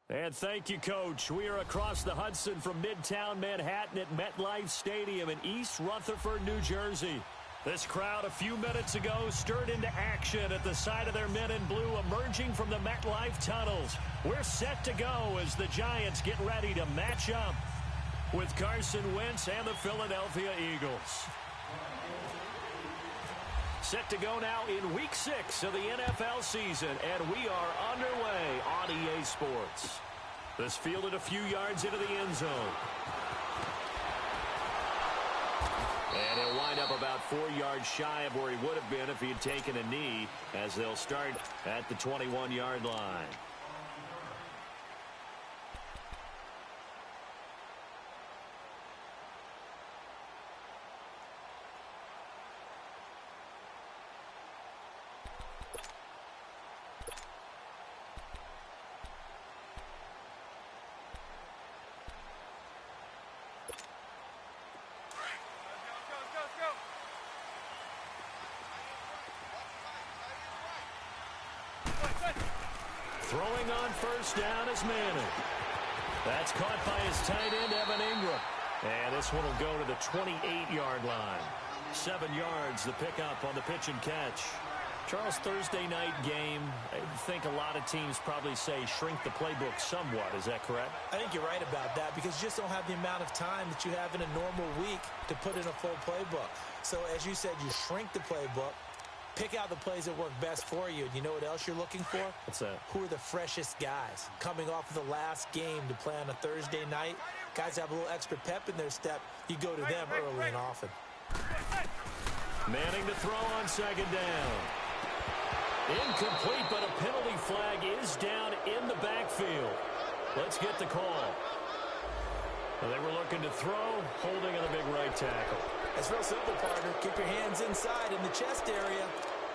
And thank you, Coach. We are across the Hudson from Midtown Manhattan at MetLife Stadium in East Rutherford, New Jersey. This crowd a few minutes ago stirred into action at the sight of their men in blue emerging from the MetLife tunnels. We're set to go as the Giants get ready to match up with Carson Wentz and the Philadelphia Eagles. Set to go now in Week 6 of the NFL season, and we are underway on EA Sports. This fielded a few yards into the end zone. And he'll wind up about 4 yards shy of where he would have been if he had taken a knee, as they'll start at the 21-yard line. Throwing on first down is Manning. That's caught by his tight end, Evan Ingram. And this one will go to the 28-yard line. 7 yards, the pickup on the pitch and catch. Charles, Thursday night game, I think a lot of teams probably say shrink the playbook somewhat. Is that correct? I think you're right about that because you just don't have the amount of time that you have in a normal week to put in a full playbook. So as you said, you shrink the playbook. Pick out the plays that work best for you. And you know what else you're looking for? What's that? Who are the freshest guys? Coming off of the last game to play on a Thursday night, guys have a little extra pep in their step. You go to them early and often. Manning to throw on second down. Incomplete, but a penalty flag is down in the backfield. Let's get the call. Well, they were looking to throw, holding on the big right tackle. It's real simple, partner. Keep your hands inside in the chest area.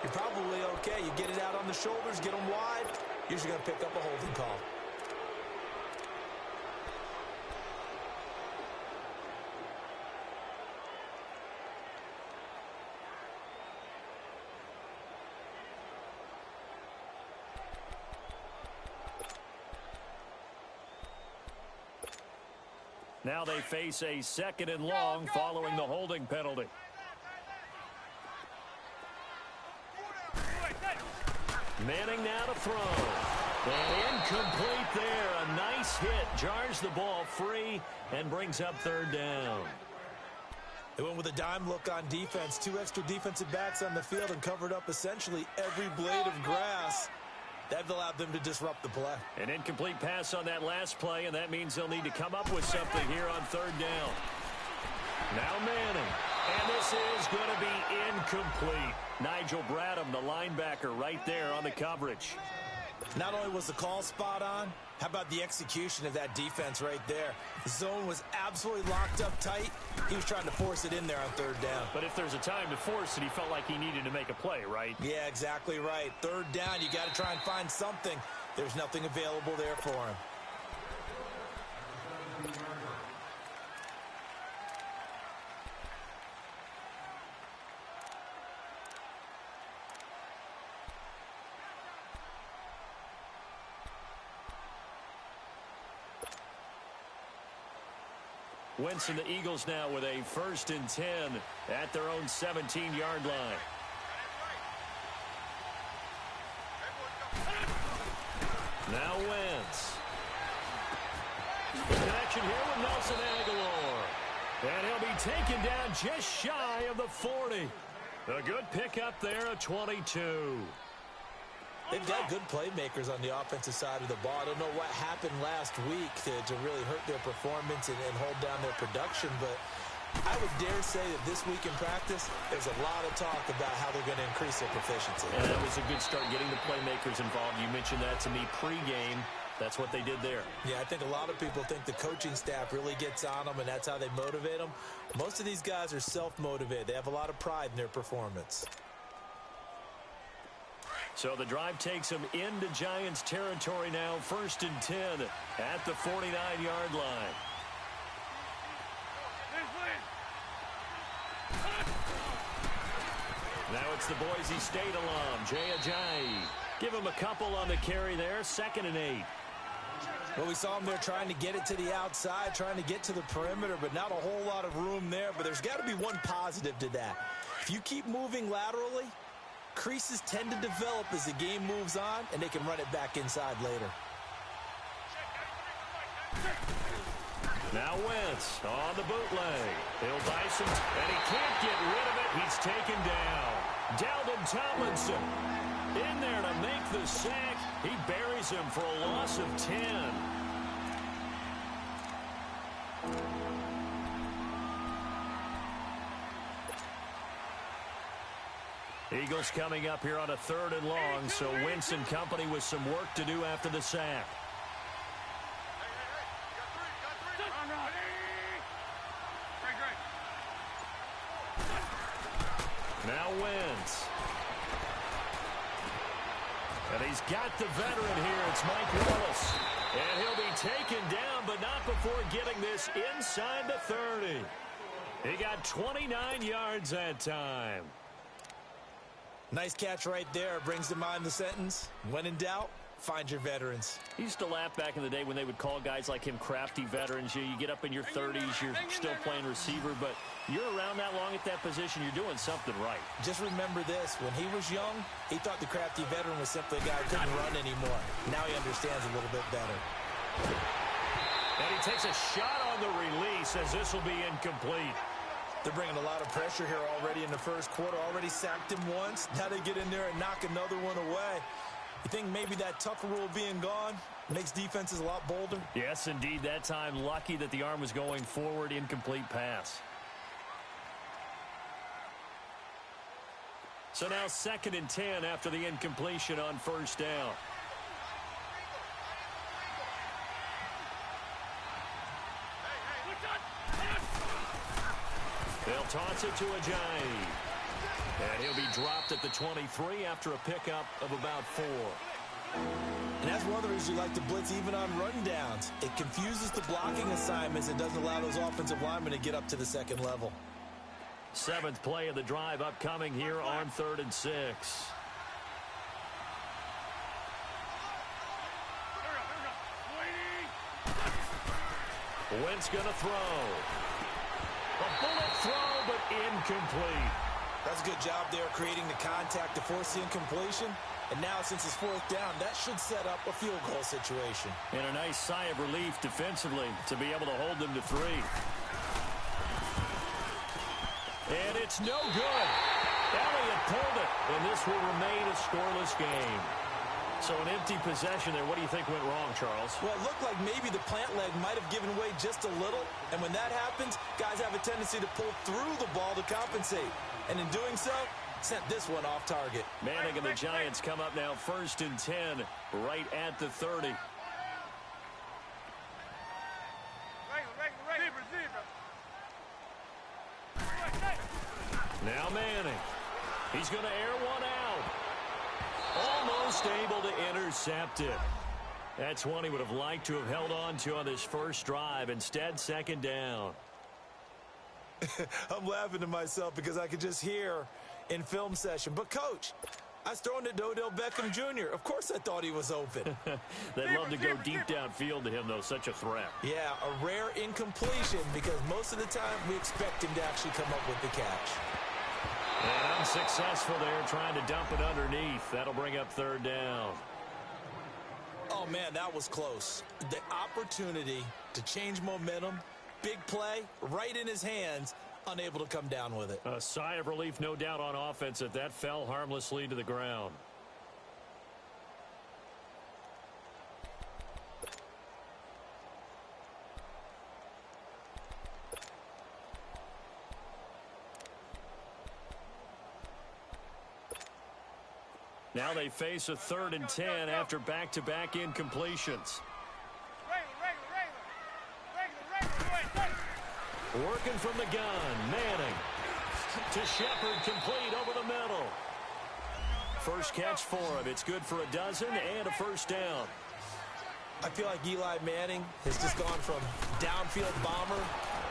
You're probably okay. You get it out on the shoulders, get them wide. Usually going to pick up a holding call. Now they face a second and long following the holding penalty. Manning now to throw. And incomplete there. A nice hit. Jars the ball free and brings up third down. They went with a dime look on defense. 2 extra defensive backs on the field and covered up essentially every blade of grass. That allowed them to disrupt the play. An incomplete pass on that last play, and that means they'll need to come up with something here on third down. Now Manning. And this is going to be incomplete. Nigel Bradham, the linebacker, right there on the coverage. Not only was the call spot on, how about the execution of that defense right there? The zone was absolutely locked up tight. He was trying to force it in there on third down. But if there's a time to force it, he felt like he needed to make a play, right? Yeah, exactly right. Third down, you got to try and find something. There's nothing available there for him. Wentz and the Eagles now with a 1st and 10 at their own 17-yard line. Now Wentz. Connection here with Nelson Aguilar. And he'll be taken down just shy of the 40. A good pickup there, a 22. They've got good playmakers on the offensive side of the ball. I don't know what happened last week to really hurt their performance and hold down their production, but I would dare say that this week in practice, there's a lot of talk about how they're going to increase their proficiency. And that was a good start getting the playmakers involved. You mentioned that to me pregame. That's what they did there. Yeah, I think a lot of people think the coaching staff really gets on them, and that's how they motivate them. Most of these guys are self-motivated. They have a lot of pride in their performance. So the drive takes them into Giants territory now. 1st and 10 at the 49-yard line. Now it's the Boise State alum, Jay Ajayi. Give him a couple on the carry there. 2nd and 8. Well, we saw him there trying to get it to the outside, trying to get to the perimeter, but not a whole lot of room there. But there's got to be one positive to that. If you keep moving laterally, creases tend to develop as the game moves on, and they can run it back inside later. Now Wentz on the bootleg. He'll buy some, and he can't get rid of it. He's taken down. Dalvin Tomlinson in there to make the sack. He buries him for a loss of 10. Eagles coming up here on a 3rd and long, so Wentz and company with some work to do after the sack. Now Wentz. And he's got the veteran here. It's Mike Wallace. And he'll be taken down, but not before getting this inside the 30. He got 29 yards that time. Nice catch right there. Brings to mind the sentence, when in doubt, find your veterans. He used to laugh back in the day when they would call guys like him crafty veterans. You get up in your 30s, you're still playing receiver, but you're around that long at that position, you're doing something right. Just remember this, when he was young, he thought the crafty veteran was simply a guy who couldn't run anymore. Now he understands a little bit better. And he takes a shot on the release as this will be incomplete. They're bringing a lot of pressure here already in the first quarter. Already sacked him once. Now they get in there and knock another one away. You think maybe that Tucker rule being gone makes defenses a lot bolder? Yes, indeed. That time, lucky that the arm was going forward. Incomplete pass. So now 2nd and 10 after the incompletion on 1st down. They'll toss it to Ajayi. And he'll be dropped at the 23 after a pickup of about 4. And that's one of the reasons you like to blitz even on run downs. It confuses the blocking assignments and doesn't allow those offensive linemen to get up to the 2nd level. 7th play of the drive upcoming here on 3rd and 6. Wentz going to throw. A bullet throw, but incomplete. That's a good job there creating the contact to force the incompletion. And now, since it's 4th down, that should set up a field goal situation. And a nice sigh of relief defensively to be able to hold them to 3. And it's no good. Elliott pulled it, and this will remain a scoreless game. So an empty possession there. What do you think went wrong, Charles? Well, it looked like maybe the plant leg might have given way just a little. And when that happens, guys have a tendency to pull through the ball to compensate. And in doing so, sent this one off target. Manning and the Giants come up now 1st and 10 right at the 30. Now Manning. He's going to air one out. Almost able to intercept it. That's one he would have liked to have held on to on this first drive. Instead, 2nd down. I'm laughing to myself because I could just hear in film session. But, Coach, I was throwing to Odell Beckham Jr. Of course I thought he was open. They'd love to go deep downfield to him, though. Such a threat. Yeah, a rare incompletion because most of the time we expect him to actually come up with the catch. And unsuccessful there, trying to dump it underneath. That'll bring up 3rd down. Oh, man, that was close. The opportunity to change momentum, big play, right in his hands, unable to come down with it. A sigh of relief, no doubt, on offense that that fell harmlessly to the ground. Now they face a 3rd and 10 after back-to-back incompletions. Working from the gun, Manning to Shepard, complete over the middle. First catch for him. It's good for a dozen and a 1st down. I feel like Eli Manning has just gone from downfield bomber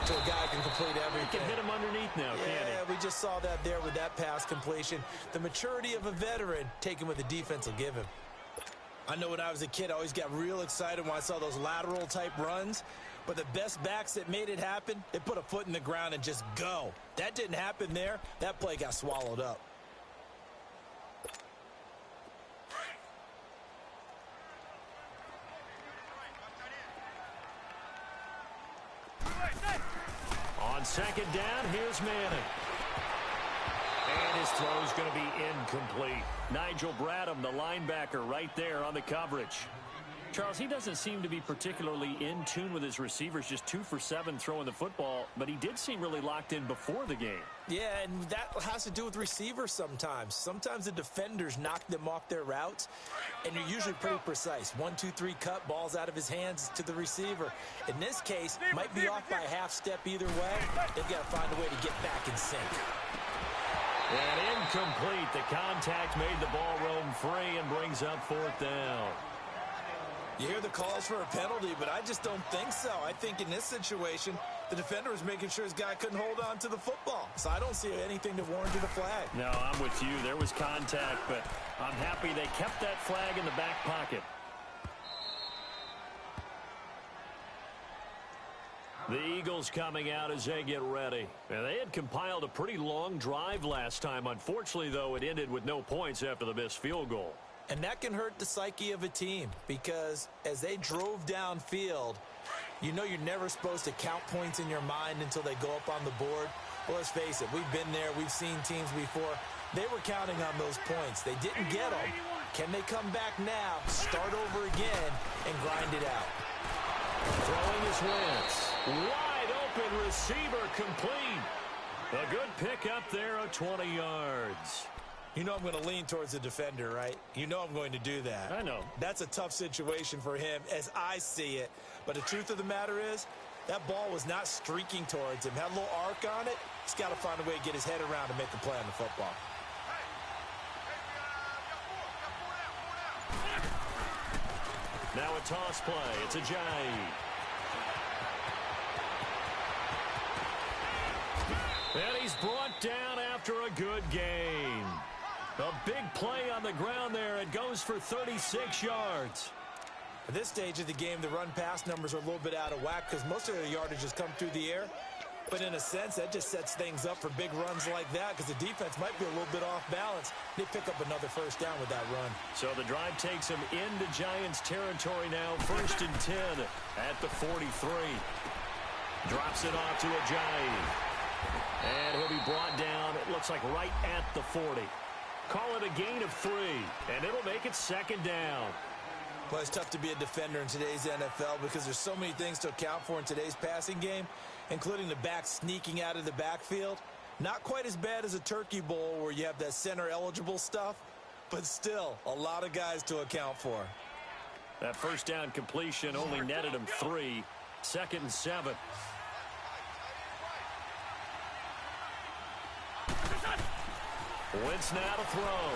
to a guy who can complete everything. He can hit him underneath now, can't he? Yeah, we just saw that there with that pass completion. The maturity of a veteran taking what the defense will give him. I know when I was a kid, I always got real excited when I saw those lateral type runs. But the best backs that made it happen, they put a foot in the ground and just go. That didn't happen there. That play got swallowed up. On second down, here's Manning. And his throw's going to be incomplete. Nigel Bradham, the linebacker, right there on the coverage. Charles, he doesn't seem to be particularly in tune with his receivers, just 2 for 7 throwing the football, but he did seem really locked in before the game. Yeah, and that has to do with receivers sometimes. Sometimes the defenders knock them off their routes, and they're usually pretty precise. 1, 2, 3 cut, balls out of his hands to the receiver. In this case, might be off by a half step either way. They've got to find a way to get back in sync. And incomplete. The contact made the ball roam free and brings up 4th down. You hear the calls for a penalty, but I just don't think so. I think in this situation, the defender was making sure his guy couldn't hold on to the football. So I don't see anything that warranted a flag. No, I'm with you. There was contact, but I'm happy they kept that flag in the back pocket. The Eagles coming out as they get ready. And they had compiled a pretty long drive last time. Unfortunately, though, it ended with no points after the missed field goal. And that can hurt the psyche of a team because as they drove downfield, you know you're never supposed to count points in your mind until they go up on the board. Well, let's face it, we've been there. We've seen teams before. They were counting on those points. They didn't get them. Can they come back now, start over again, and grind it out? Throwing his Wentz. Wide open receiver complete. A good pickup there of 20 yards. You know I'm going to lean towards the defender, right? You know I'm going to do that. I know. That's a tough situation for him as I see it. But the truth of the matter is, that ball was not streaking towards him. Had a little arc on it. He's got to find a way to get his head around and make the play on the football. Now a toss play. It's Ajayi. And he's brought down after a good game. A big play on the ground there. It goes for 36 yards. At this stage of the game, the run-pass numbers are a little bit out of whack because most of their yardage has come through the air. But in a sense, that just sets things up for big runs like that because the defense might be a little bit off balance. They pick up another first down with that run. So the drive takes him into Giants territory now. 1st and 10 at the 43. Drops it off to Ajayi. And he'll be brought down, it looks like right at the 40. Call it a gain of 3, and it'll make it 2nd down. Well, it's tough to be a defender in today's NFL because there's so many things to account for in today's passing game, including the back sneaking out of the backfield. Not quite as bad as a turkey bowl where you have that center-eligible stuff, but still a lot of guys to account for. That first down completion only netted him 3. 2nd and 7. Wentz now to throw.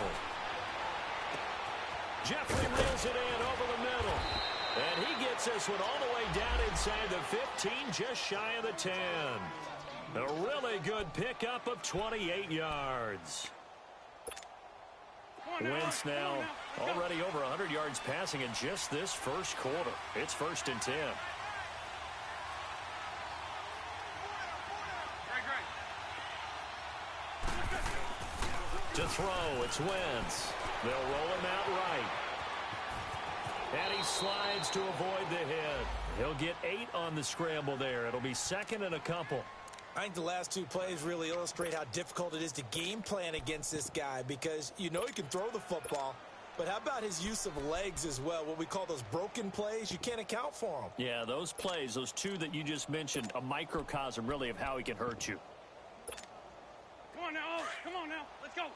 Jeffrey reels it in over the middle. And he gets this one all the way down inside the 15, just shy of the 10. A really good pickup of 28 yards. Wentz now already over 100 yards passing in just this first quarter. It's 1st and 10. To throw, it's Wentz. They'll roll him out right. And he slides to avoid the hit. He'll get 8 on the scramble there. It'll be 2nd and a couple. I think the last 2 plays really illustrate how difficult it is to game plan against this guy because you know he can throw the football, but how about his use of legs as well? What we call those broken plays, you can't account for them. Yeah, those plays, those 2 that you just mentioned, a microcosm really of how he can hurt you. Come on now, come on now, let's go.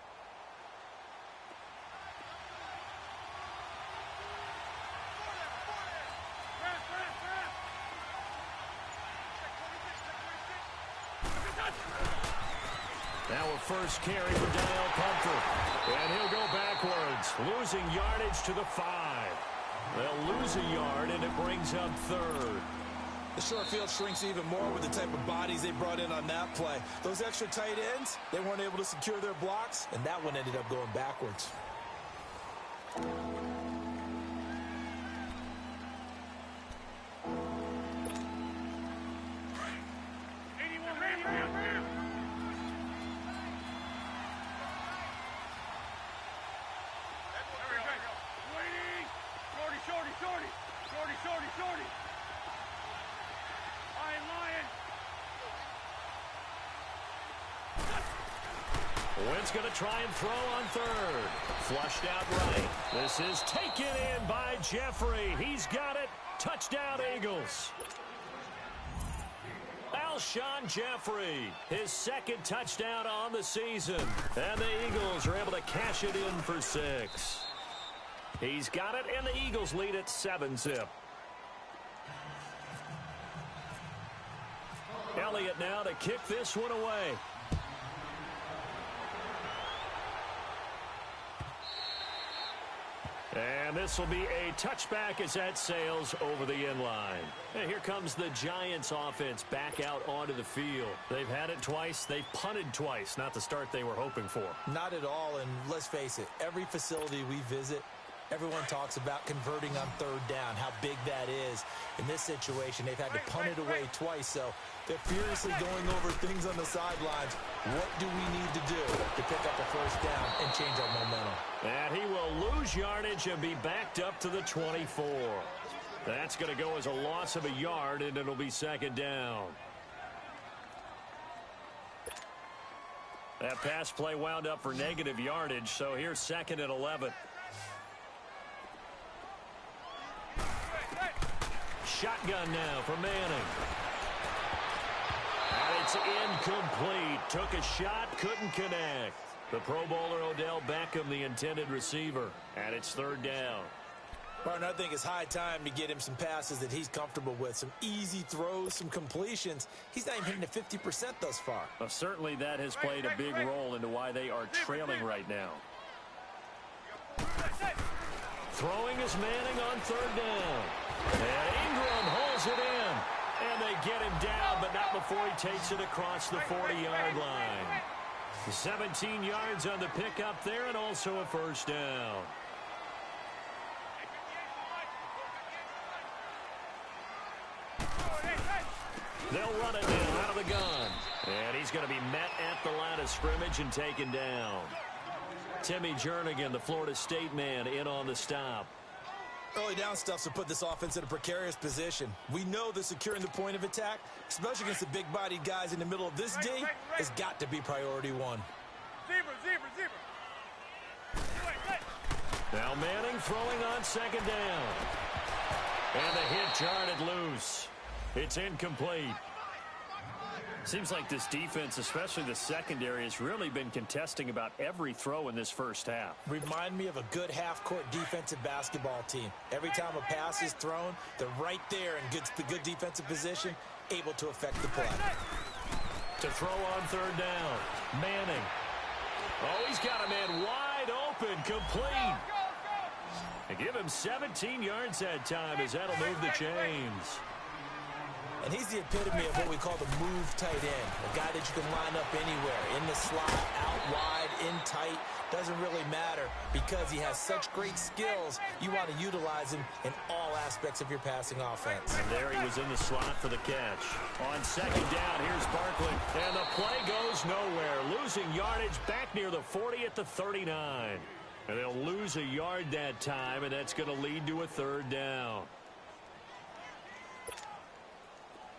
Now a first carry for Daniel Pumper. And he'll go backwards, losing yardage to the 5. They'll lose a yard, and it brings up 3rd. The short field shrinks even more with the type of bodies they brought in on that play. Those extra tight ends, they weren't able to secure their blocks, and that one ended up going backwards. Wynn's going to try and throw on third. Flushed out right. This is taken in by Jeffrey. He's got it. Touchdown, Eagles. Alshon Jeffrey, his second touchdown on the season. And the Eagles are able to cash it in for 6. He's got it, and the Eagles lead at 7-zip. Elliott now to kick this one away. And this will be a touchback as that sails over the end line. And here comes the Giants offense back out onto the field. They've had it twice. They've punted twice. Not the start they were hoping for. Not at all, and let's face it, every facility we visit, everyone talks about converting on third down, how big that is. In this situation, they've had to punt it away twice, so they're furiously going over things on the sidelines. What do we need to do to pick up a first down and change our momentum? And he will lose yardage and be backed up to the 24. That's going to go as a loss of a yard, and it'll be second down. That pass play wound up for negative yardage, so here's second and 11. Shotgun now for Manning. And it's incomplete. Took a shot, couldn't connect. The Pro Bowler Odell Beckham, the intended receiver. And it's third down. Martin, I think it's high time to get him some passes that he's comfortable with. Some easy throws, some completions. He's not even hitting at 50% thus far. Well, certainly that has played a big role into why they are trailing right now. Throwing is Manning on third down. And Ingram holds it in. And they get him down, but not before he takes it across the 40-yard line. 17 yards on the pickup there, and also a first down. They'll run it now out of the gun. And he's going to be met at the line of scrimmage and taken down. Timmy Jernigan, the Florida State man, in on the stop. Early down stuff to put this offense in a precarious position. We know that securing the point of attack, especially against the big-bodied guys in the middle of this D, has got to be priority one. Zebra. Now Manning throwing on second down. And the hit jarred loose. It's incomplete. Seems like this defense, especially the secondary, has really been contesting about every throw in this first half. Remind me of a good half-court defensive basketball team. Every time a pass is thrown, they're right there in good defensive position, able to affect the play. To throw on third down, Manning. Oh, he's got a man wide open, complete. They give him 17 yards that time as that'll move the chains. And he's the epitome of what we call the move tight end. A guy that you can line up anywhere, in the slot, out wide, in tight. Doesn't really matter because he has such great skills. You want to utilize him in all aspects of your passing offense. And there he was in the slot for the catch. On second down, here's Barkley. And the play goes nowhere. Losing yardage back near the 40 at the 39. And they'll lose a yard that time, and that's going to lead to a third down.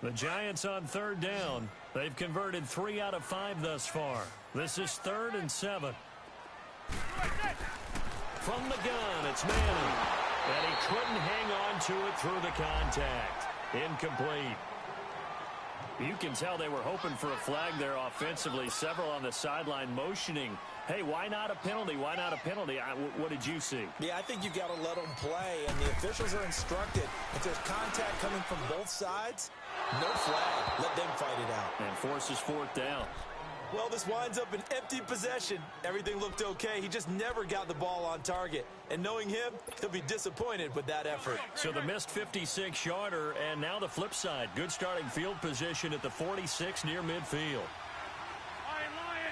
The Giants on third down. They've converted 3 out of 5 thus far. This is 3rd and 7. From the gun, it's Manning. And he couldn't hang on to it through the contact. Incomplete. You can tell they were hoping for a flag there offensively. Several on the sideline motioning. Hey, why not a penalty? Why not a penalty? What did you see? Yeah, I think you've got to let them play, and the officials are instructed. If there's contact coming from both sides, no flag. Let them fight it out. And forces 4th down. Well, this winds up an empty possession. Everything looked okay. He just never got the ball on target. And knowing him, he'll be disappointed with that effort. So the missed 56-yarder, and now the flip side. Good starting field position at the 46 near midfield. Lion.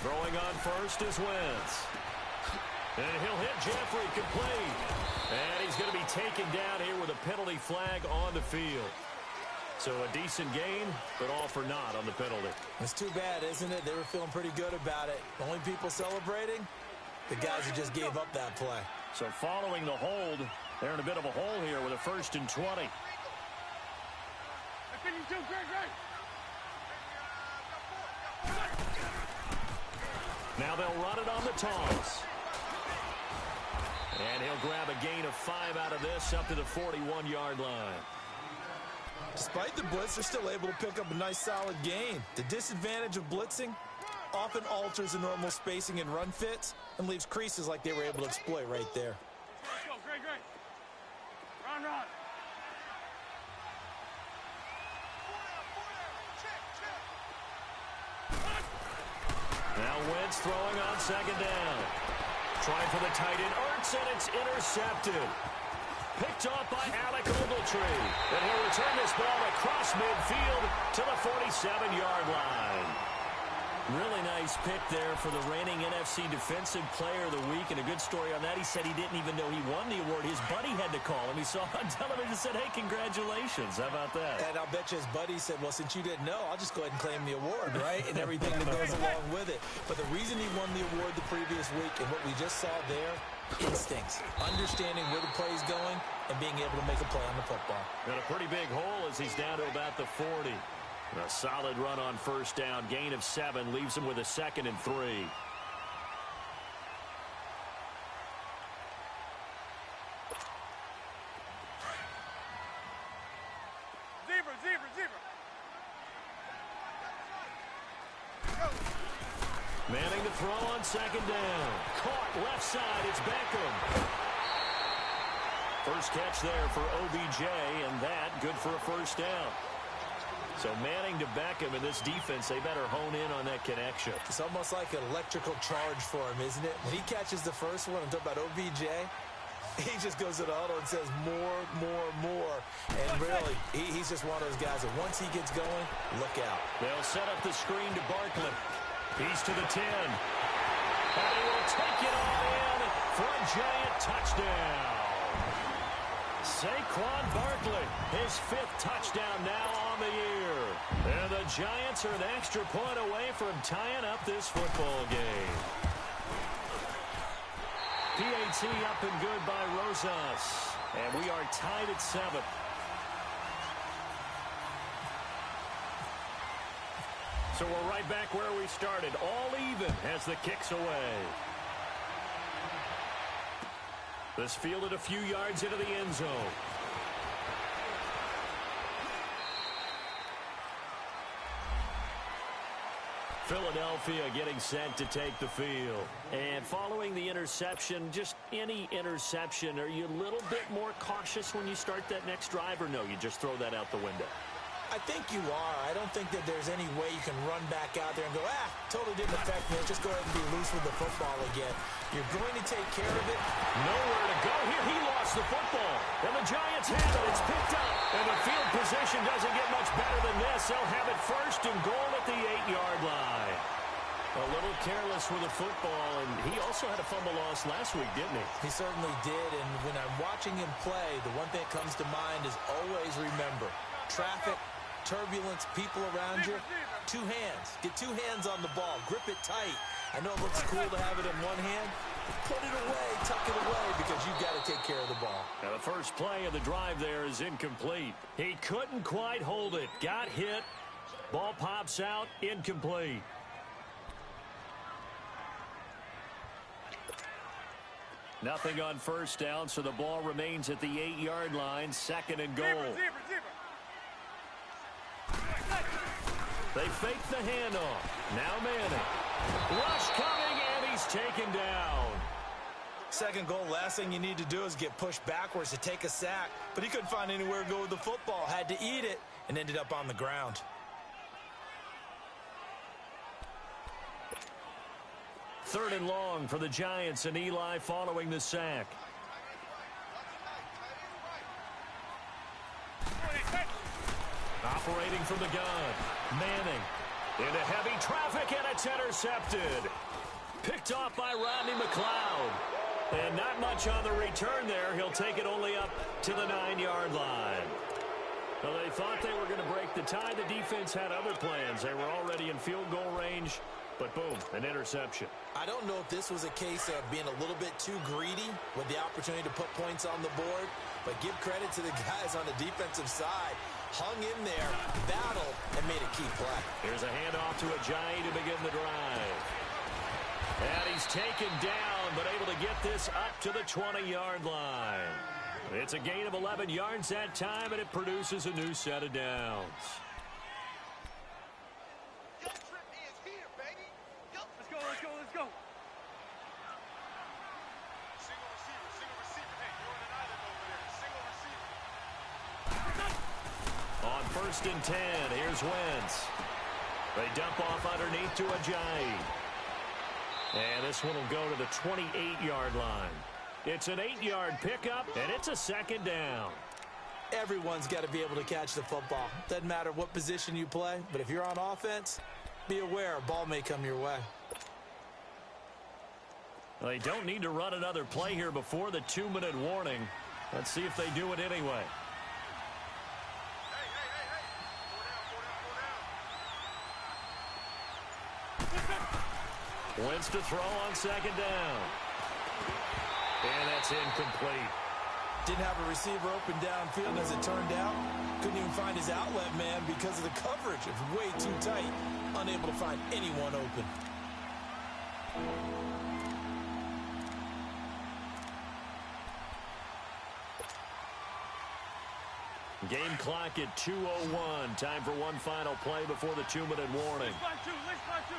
Throwing on first is Wentz. And he'll hit Jeffrey complete. And he's going to be taken down here with a penalty flag on the field. So a decent gain, but all for naught on the penalty. It's too bad, isn't it? They were feeling pretty good about it. Only people celebrating, the guys who just gave up that play. So following the hold, they're in a bit of a hole here with a 1st and 20. Now they'll run it on the toss. And he'll grab a gain of 5 out of this up to the 41-yard line. Despite the blitz, they're still able to pick up a nice solid gain. The disadvantage of blitzing often alters the normal spacing and run fits and leaves creases like they were able to exploit right there. Let's go, great. Run. Now Wentz throwing on second down. Trying for the tight end, Ertz, and it's intercepted. Picked off by Alec Ogletree. And he'll return this ball across midfield to the 47-yard line. Really nice pick there for the reigning NFC Defensive Player of the Week. And a good story on that. He said he didn't even know he won the award. His buddy had to call him. He saw it on television and said, hey, congratulations. How about that? And I'll bet you his buddy said, well, since you didn't know, I'll just go ahead and claim the award, right? And everything that goes along with it. But the reason he won the award the previous week and what we just saw there, instincts, understanding where the play is going and being able to make a play on the football. Got a pretty big hole as he's down to about the 40. A solid run on first down. Gain of 7 leaves him with a 2nd and 3. Zebra. Manning to throw on second down. Caught left side. It's Beckham. First catch there for OBJ, and that good for a first down. So Manning to Beckham, and this defense, they better hone in on that connection. It's almost like an electrical charge for him, isn't it? When he catches the first one, I'm talking about OBJ, he just goes to the huddle and says more. And really, he's just one of those guys that once he gets going, look out. They'll set up the screen to Barkley. He's to the 10. And he will take it all in for a giant touchdown. Saquon Barkley, his 5th touchdown now on the year. And the Giants are an extra point away from tying up this football game. PAT up and good by Rosas. And we are tied at 7. So we're right back where we started. All even as the kick's away. This fielded a few yards into the end zone. Philadelphia getting set to take the field. And following the interception, just any interception, are you a little bit more cautious when you start that next drive, or no, you just throw that out the window? I think you are. I don't think that there's any way you can run back out there and go, totally didn't affect me. Just go ahead and be loose with the football again. You're going to take care of it. Nowhere to go here. He lost the football. And the Giants have it. It's picked up. And the field position doesn't get much better than this. They'll have it first and goal at the 8-yard line. A little careless with the football, and he also had a fumble loss last week, didn't he? He certainly did, and when I'm watching him play, the one thing that comes to mind is always remember, traffic, turbulence, people around you, 2 hands. Get 2 hands on the ball. Grip it tight. I know it looks cool to have it in one hand. Put it away, tuck it away, because you've got to take care of the ball. Now the first play of the drive there is incomplete. He couldn't quite hold it. Got hit. Ball pops out. Incomplete. Nothing on first down, so the ball remains at the 8-yard line. 2nd and goal. Zebra. They fake the handoff. Now Manning. Rush coming, and he's taken down. Second goal, last thing you need to do is get pushed backwards to take a sack. But he couldn't find anywhere to go with the football. Had to eat it and ended up on the ground. Third and long for the Giants, and Eli following the sack. Operating from the gun. Manning into heavy traffic, and it's intercepted. Picked off by Rodney McLeod. And not much on the return there. He'll take it only up to the 9-yard line. Well, they thought they were going to break the tie. The defense had other plans. They were already in field goal range. But boom, an interception. I don't know if this was a case of being a little bit too greedy with the opportunity to put points on the board, but give credit to the guys on the defensive side. Hung in there, battled, and made a key play. Here's a handoff to Ajayi to begin the drive. And he's taken down, but able to get this up to the 20-yard line. It's a gain of 11 yards that time, and it produces a new set of downs. Let's go, let's go, let's go. Single receiver. Hey, you're on an island over there. Single receiver. On 1st and 10, here's Wentz. They dump off underneath to Ajayi. And this one will go to the 28-yard line. It's an 8-yard pickup, and it's a second down. Everyone's got to be able to catch the football. Doesn't matter what position you play, but if you're on offense, be aware a ball may come your way. They don't need to run another play here before the 2-minute warning. Let's see if they do it anyway. Wentz to throw on second down. And that's incomplete. Didn't have a receiver open downfield as it turned out. Couldn't even find his outlet man because of the coverage. It's way too tight. Unable to find anyone open. Game clock at 2:01. Time for one final play before the 2-minute warning. Let's fly two.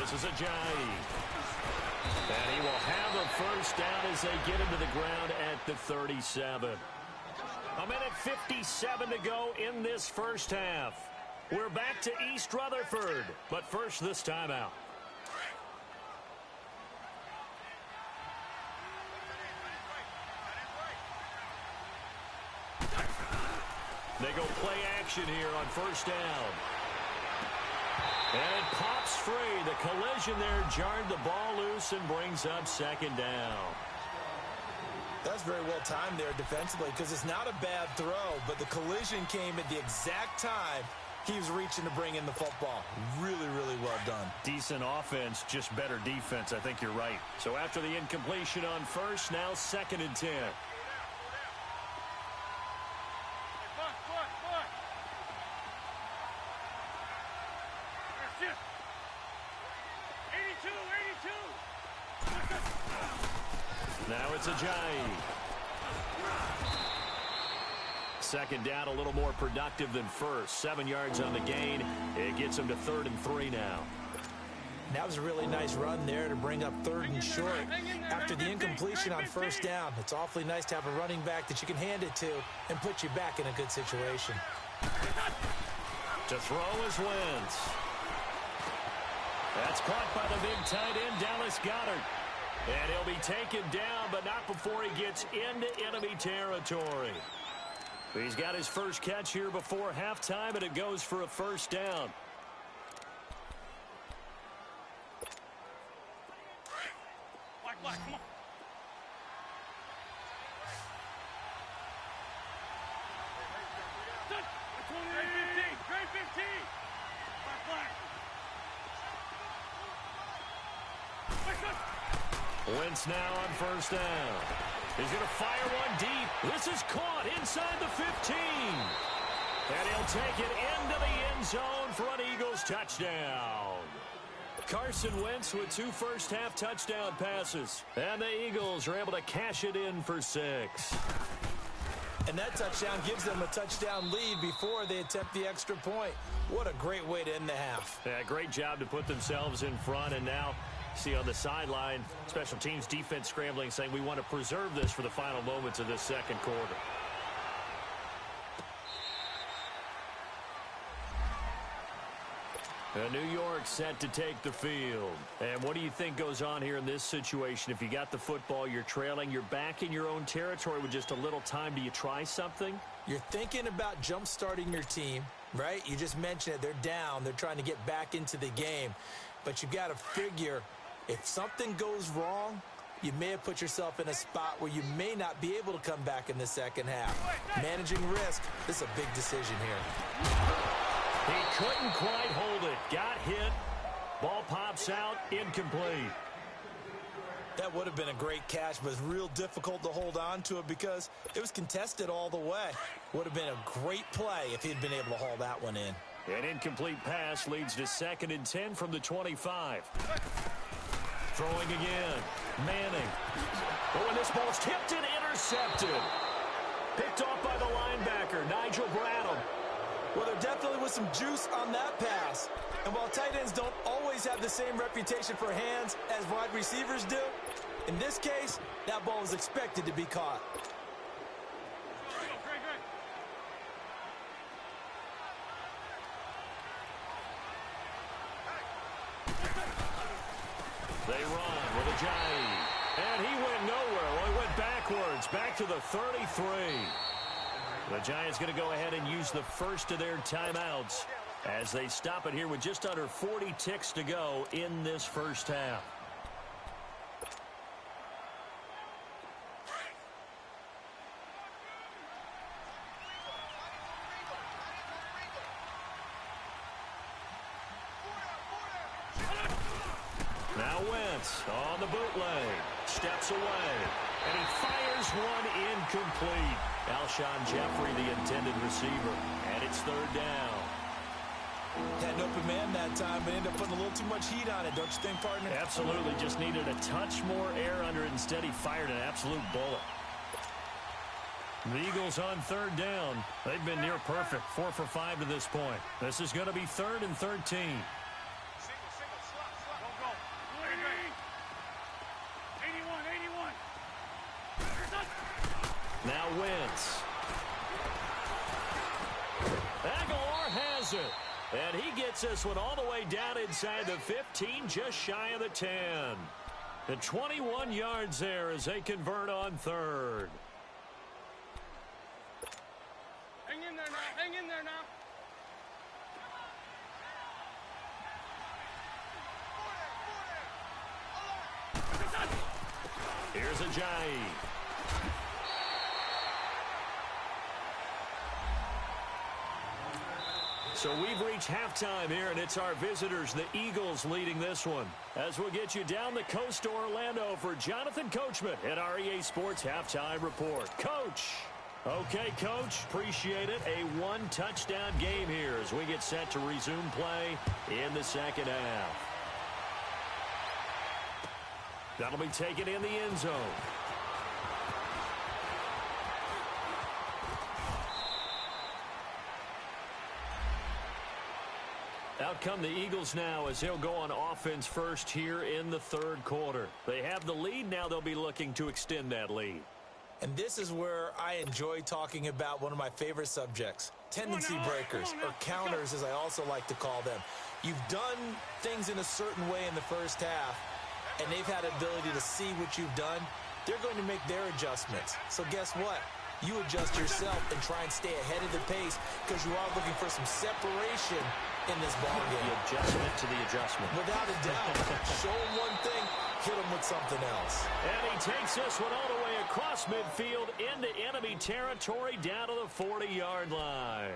This is Ajayi. And he will have a first down as they get him to the ground at the 37. A minute 57 to go in this first half. We're back to East Rutherford, but first this timeout. They go play action here on first down. And it pops free. The collision there jarred the ball loose and brings up second down. That's very well timed there defensively because it's not a bad throw, but the collision came at the exact time he was reaching to bring in the football. Really, really well done. Decent offense, just better defense. I think you're right. So after the incompletion on first, now 2nd and 10. Now it's Ajayi. Second down, a little more productive than first. 7 yards on the gain. It gets him to 3rd and 3 now. That was a really nice run there to bring up 3rd and short. After the incompletion on first down, it's awfully nice to have a running back that you can hand it to and put you back in a good situation. To throw is Wentz. That's caught by the big tight end, Dallas Goedert. And he'll be taken down, but not before he gets into enemy territory. He's got his first catch here before halftime, and it goes for a first down. Black, come on. Grade 15. Black. Wentz now on first down. He's going to fire one deep. This is caught inside the 15. And he'll take it into the end zone for an Eagles touchdown. Carson Wentz with 2 first-half touchdown passes. And the Eagles are able to cash it in for 6. And that touchdown gives them a touchdown lead before they attempt the extra point. What a great way to end the half. Yeah, great job to put themselves in front, and now see on the sideline, special teams defense scrambling, saying we want to preserve this for the final moments of this second quarter. New York set to take the field. And what do you think goes on here in this situation? If you got the football, you're trailing, you're back in your own territory with just a little time. Do you try something? You're thinking about jump-starting your team, right? You just mentioned it. They're down. They're trying to get back into the game. But you've got to figure if something goes wrong, you may have put yourself in a spot where you may not be able to come back in the second half. Managing risk, this is a big decision here. He couldn't quite hold it. Got hit. Ball pops out. Incomplete. That would have been a great catch, but it's real difficult to hold on to it because it was contested all the way. Would have been a great play if he'd been able to haul that one in. An incomplete pass leads to 2nd and 10 from the 25. Throwing again. Manning. Oh, and this ball's tipped and intercepted. Picked off by the linebacker, Nigel Bradham. Well, there definitely was some juice on that pass. And while tight ends don't always have the same reputation for hands as wide receivers do, in this case, that ball was expected to be caught. They run with Ajayi. And he went nowhere. Well, he went backwards, back to the 33. The Giants going to go ahead and use the first of their timeouts as they stop it here with just under 40 ticks to go in this first half. Now Wentz on the bootleg. Steps away. And he fires one incomplete. Alshon Jeffrey, the intended receiver. And it's 3rd down. Had an open man that time, but ended up putting a little too much heat on it, don't you think, partner? Absolutely. Just needed a touch more air under it. Instead, he fired an absolute bullet. The Eagles on 3rd down. They've been near perfect. 4 for 5 to this point. This is going to be 3rd and 13. Single, slot. Go. 81. Now Wentz. Aguilar has it. And he gets this one all the way down inside the 15, just shy of the 10. The 21 yards there as they convert on 3rd. Hang in there now. Here's Ajayi. So we've reached halftime here, and it's our visitors, the Eagles, leading this one. As we'll get you down the coast to Orlando for Jonathan Coachman at our EA Sports Halftime Report. Coach. Okay, Coach, appreciate it. A one-touchdown game here as we get set to resume play in the second half. That'll be taken in the end zone. Out come the Eagles now as they'll go on offense first here in the 3rd quarter. They have the lead. Now they'll be looking to extend that lead. And this is where I enjoy talking about one of my favorite subjects, tendency breakers, or counters as I also like to call them. You've done things in a certain way in the first half, and they've had ability to see what you've done. They're going to make their adjustments. So guess what? You adjust yourself and try and stay ahead of the pace because you are looking for some separation in this ball game. The adjustment to the adjustment. Without a doubt. Show them one thing, hit them with something else. And he takes this one all the way across midfield into enemy territory down to the 40-yard line.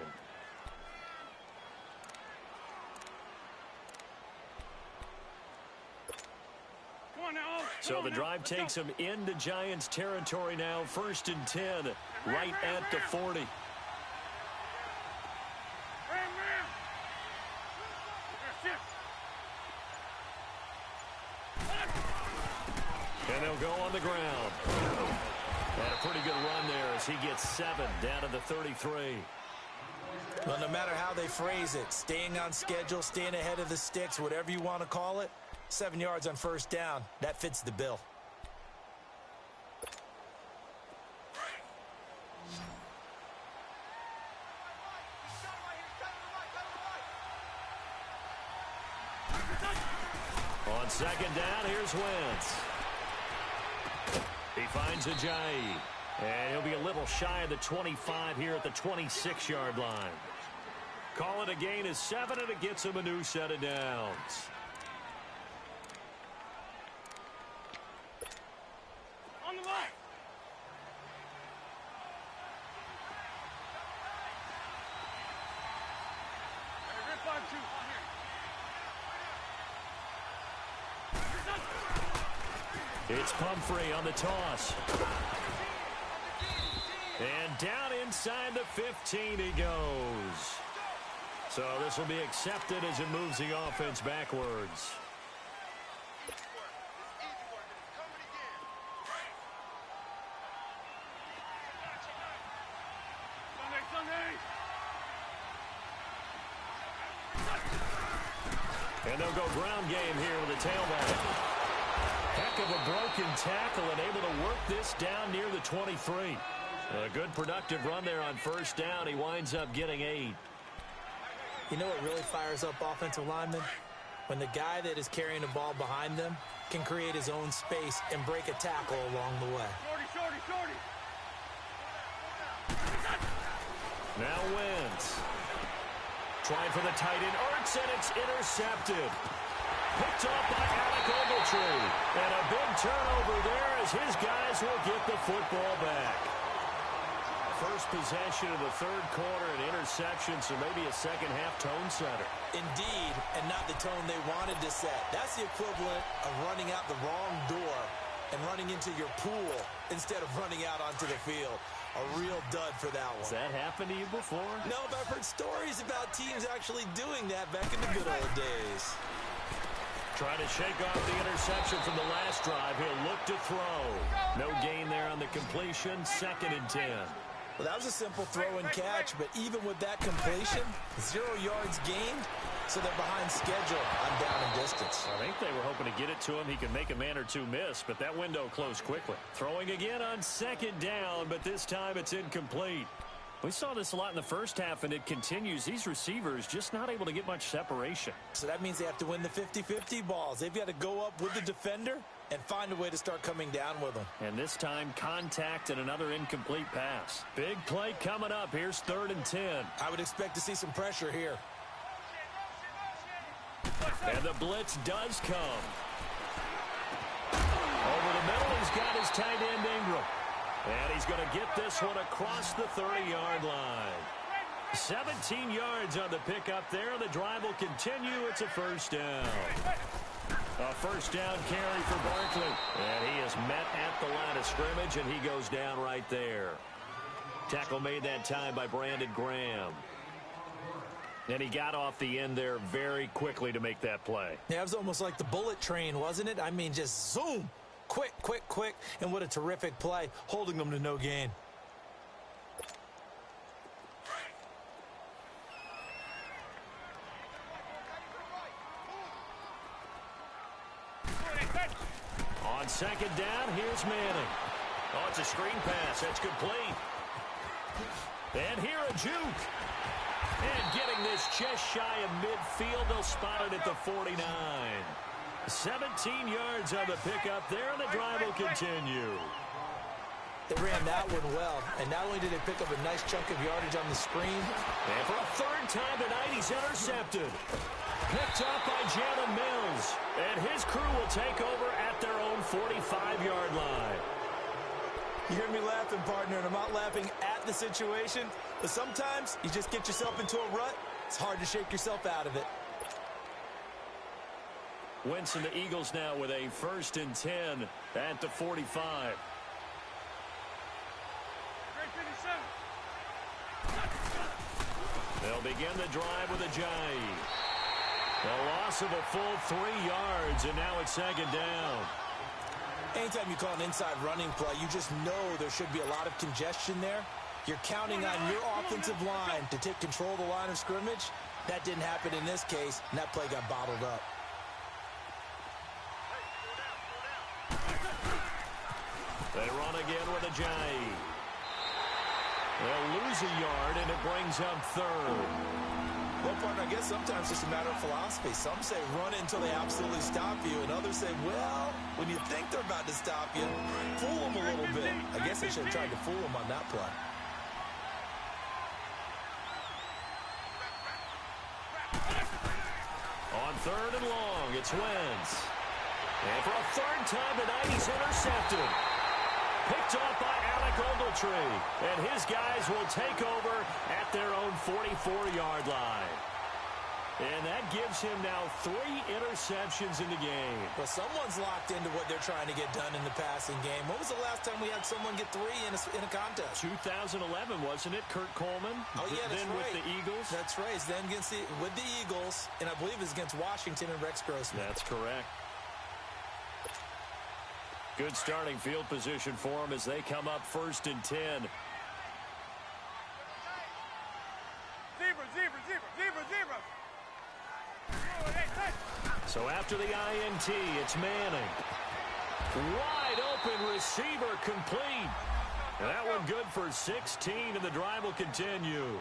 So the drive takes him into Giants territory now. 1st and 10, right at the 40. And they'll go on the ground. And a pretty good run there as he gets 7 down to the 33. Well, no matter how they phrase it, staying on schedule, staying ahead of the sticks, whatever you want to call it, 7 yards on 1st down, that fits the bill. On 2nd down, here's Wentz. He finds Ajayi. And he'll be a little shy of the 25 here at the 26-yard line. Call it a gain of 7, and it gets him a new set of downs. On the line. Hey, rip 5-2. On here. It's Pumphrey on the toss. And down inside the 15 he goes. So this will be accepted as it moves the offense backwards. And they'll go ground game here with a tailback. Heck of a broken tackle and able to work this down near the 23. A good productive run there on first down. He winds up getting 8. You know what really fires up offensive linemen? When the guy that is carrying the ball behind them can create his own space and break a tackle along the way. Shorty. Now Wentz. Trying for the tight end. Ertz, and it's intercepted. Picked off by Alec Ogletree. And a big turnover there as his guys will get the football back. First possession of the third quarter, an interception, so maybe a second-half tone setter. Indeed, and not the tone they wanted to set. That's the equivalent of running out the wrong door and running into your pool instead of running out onto the field. A real dud for that one. Has that happened to you before? No, but I've heard stories about teams actually doing that back in the good old days. Trying to shake off the interception from the last drive. He'll look to throw. No gain there on the completion. 2nd and 10. Well, that was a simple throw and catch, but even with that completion, 0 yards gained, so they're behind schedule on down and distance. I think they were hoping to get it to him. He could make a man or two miss, but that window closed quickly. Throwing again on 2nd down, but this time it's incomplete. We saw this a lot in the first half, and it continues. These receivers just not able to get much separation. So that means they have to win the 50-50 balls. They've got to go up with the defender and find a way to start coming down with them. And this time, contact and another incomplete pass. Big play coming up. Here's 3rd and 10. I would expect to see some pressure here. And the blitz does come. Over the middle, he's got his tight end Ingram. And he's going to get this one across the 30-yard line. 17 yards on the pickup there. The drive will continue. It's a first down. A first down carry for Barkley. And he is met at the line of scrimmage, and he goes down right there. Tackle made that time by Brandon Graham. And he got off the end there very quickly to make that play. Yeah, it was almost like the bullet train, wasn't it? I mean, just zoom. Quick. And what a terrific play, holding them to no gain. On 2nd down, here's Manning. Oh, it's a screen pass. That's complete. And here a juke. And getting this just shy of midfield, they'll spot it at the 49. 17 yards on the pickup there, and the drive will continue. They ran that one well, and not only did they pick up a nice chunk of yardage on the screen. And for a 3rd time tonight, he's intercepted. Picked up by Jalen Mills. And his crew will take over at their own 45-yard line. You hear me laughing, partner, and I'm not laughing at the situation, but sometimes you just get yourself into a rut. It's hard to shake yourself out of it. Wentz and the Eagles now with a 1st and 10 at the 45. They'll begin the drive with a jive. A loss of a full 3 yards, and now it's 2nd down. Anytime you call an inside running play, you just know there should be a lot of congestion there. You're counting on your offensive line to take control of the line of scrimmage. That didn't happen in this case, and that play got bottled up. They run again with a jive. They'll lose a yard, and it brings up 3rd. Well, partner, I guess sometimes it's a matter of philosophy. Some say run it until they absolutely stop you, and others say, well, when you think they're about to stop you, fool them a little bit. I guess they should have tried to fool them on that play. On 3rd and long, it's Wentz. And for a 3rd time tonight, he's intercepted. Picked off by Alec Ogletree. And his guys will take over at their own 44-yard line. And that gives him now 3 interceptions in the game. Well, someone's locked into what they're trying to get done in the passing game. When was the last time we had someone get 3 in a contest? 2011, wasn't it, Kurt Coleman? Oh, yeah, that's then right. with the Eagles. That's right. It's then with the Eagles, and I believe it's against Washington and Rex Grossman. That's correct. Good starting field position for them as they come up 1st and 10. Zebra, zebra, zebra, zebra, zebra. So after the INT, it's Manning. Wide open receiver complete. That one good for 16, and the drive will continue.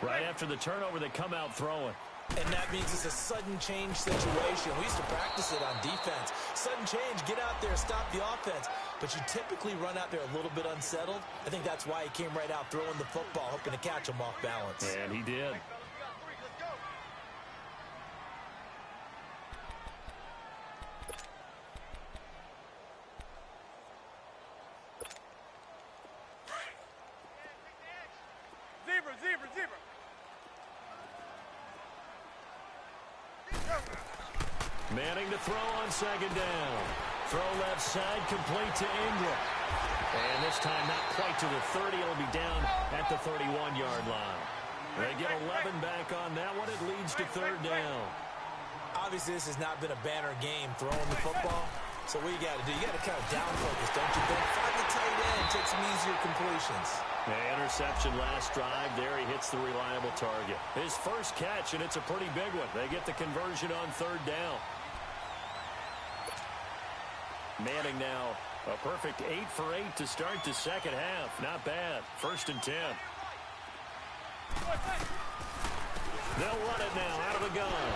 Right after the turnover, they come out throwing. And that means it's a sudden change situation. We used to practice it on defense. Sudden change, get out there, stop the offense. But you typically run out there a little bit unsettled. I think that's why he came right out throwing the football, hoping to catch him off balance. And he did. Zebra, zebra, zebra. Manning to throw on 2nd down. Throw left side, complete to Ingram. And this time not quite to the 30. It'll be down at the 31-yard line. They get 11 back on that one. It leads to 3rd down. Obviously, this has not been a banner game throwing the football. So what you got to do, you got to kind of down focus, don't you think? Find the tight end, take some easier completions. Interception last drive. There he hits the reliable target. His first catch, and it's a pretty big one. They get the conversion on 3rd down. Manning now a perfect 8 for 8 to start the second half. Not bad. 1st and 10. They'll run it now out of the gun.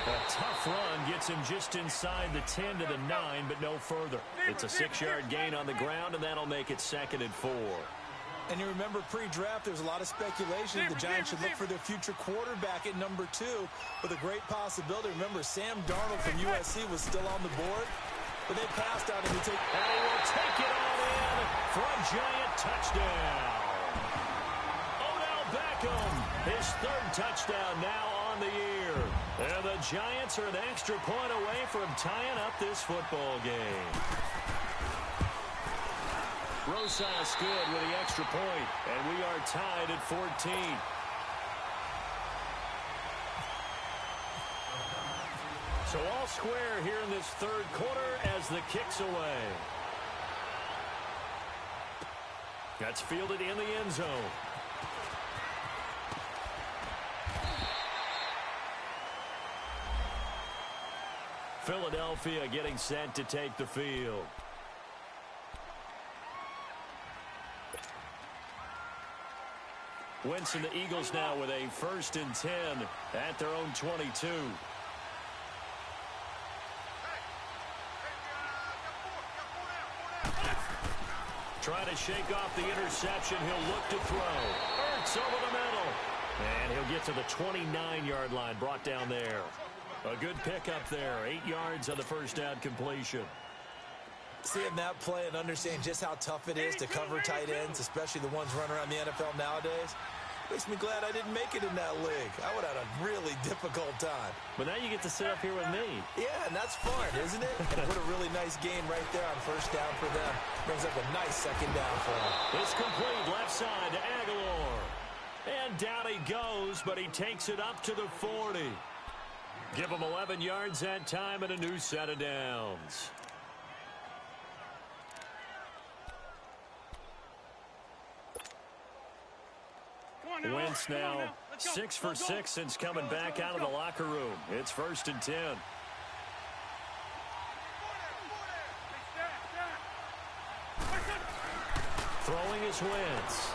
A tough run gets him just inside the 10 to the 9, but no further. It's a 6-yard gain on the ground, and that'll make it 2nd and 4. And you remember pre-draft, there's a lot of speculation. The Giants should look for their future quarterback at number 2 with a great possibility. Remember, Sam Darnold from USC was still on the board, but they passed on him to take. And he will take it on in for a Giant touchdown. Odell Beckham, his 3rd touchdown now on the year. And the Giants are an extra point away from tying up this football game. Rosas good with the extra point, and we are tied at 14. So all square here in this 3rd quarter as the kick's away. That's fielded in the end zone. Philadelphia getting set to take the field. Wentz and the Eagles now with a 1st and 10 at their own 22. Trying to shake off the interception. He'll look to throw. Ertz over the middle. And he'll get to the 29-yard line, brought down there. A good pickup there. 8 yards on the 1st down completion. Seeing that play and understanding just how tough it is to cover tight ends, especially the ones running around the NFL nowadays, makes me glad I didn't make it in that league. I would have had a really difficult time. But now you get to sit up here with me. Yeah, and that's fun, isn't it? And what a really nice gain right there on 1st down for them. Brings up a nice 2nd down for them. It's complete left side to Aguilar. And down he goes, but he takes it up to the 40. Give him 11 yards that time and a new set of downs. Wentz now 6 for 6 since coming back out of the locker room. It's 1st and 10. Throwing is Wentz.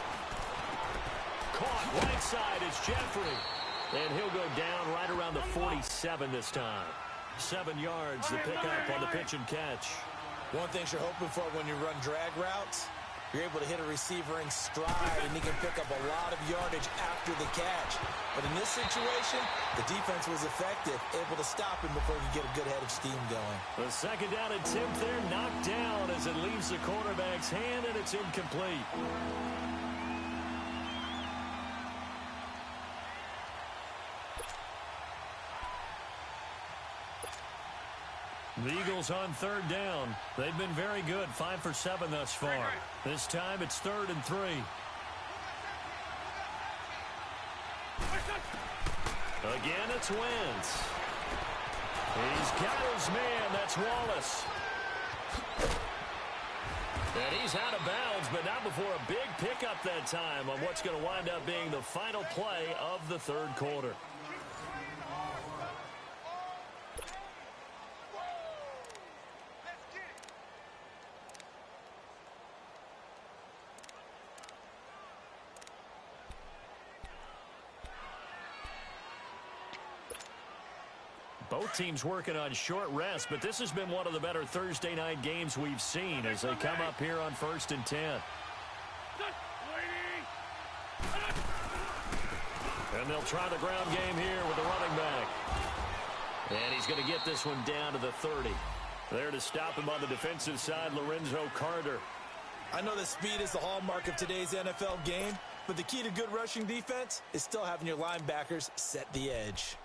Caught right side is Jeffrey. And he'll go down right around the 47 this time. 7 yards to pick up on the pitch and catch. One thing you're hoping for when you run drag routes, you're able to hit a receiver in stride, and he can pick up a lot of yardage after the catch. But in this situation, the defense was effective, able to stop him before he could get a good head of steam going. The 2nd down attempt there knocked down as it leaves the quarterback's hand, and it's incomplete. The Eagles on third down. They've been very good, 5 for 7 thus far. This time it's 3rd and 3. Again, it's Wentz. He's got his man. That's Wallace. And he's out of bounds, but not before a big pickup that time on what's going to wind up being the final play of the 3rd quarter. Both teams working on short rest, but this has been one of the better Thursday night games we've seen as they come up here on 1st and 10. And they'll try the ground game here with the running back. And he's going to get this one down to the 30. There to stop him on the defensive side, Lorenzo Carter. I know that speed is the hallmark of today's NFL game, but the key to good rushing defense is still having your linebackers set the edge.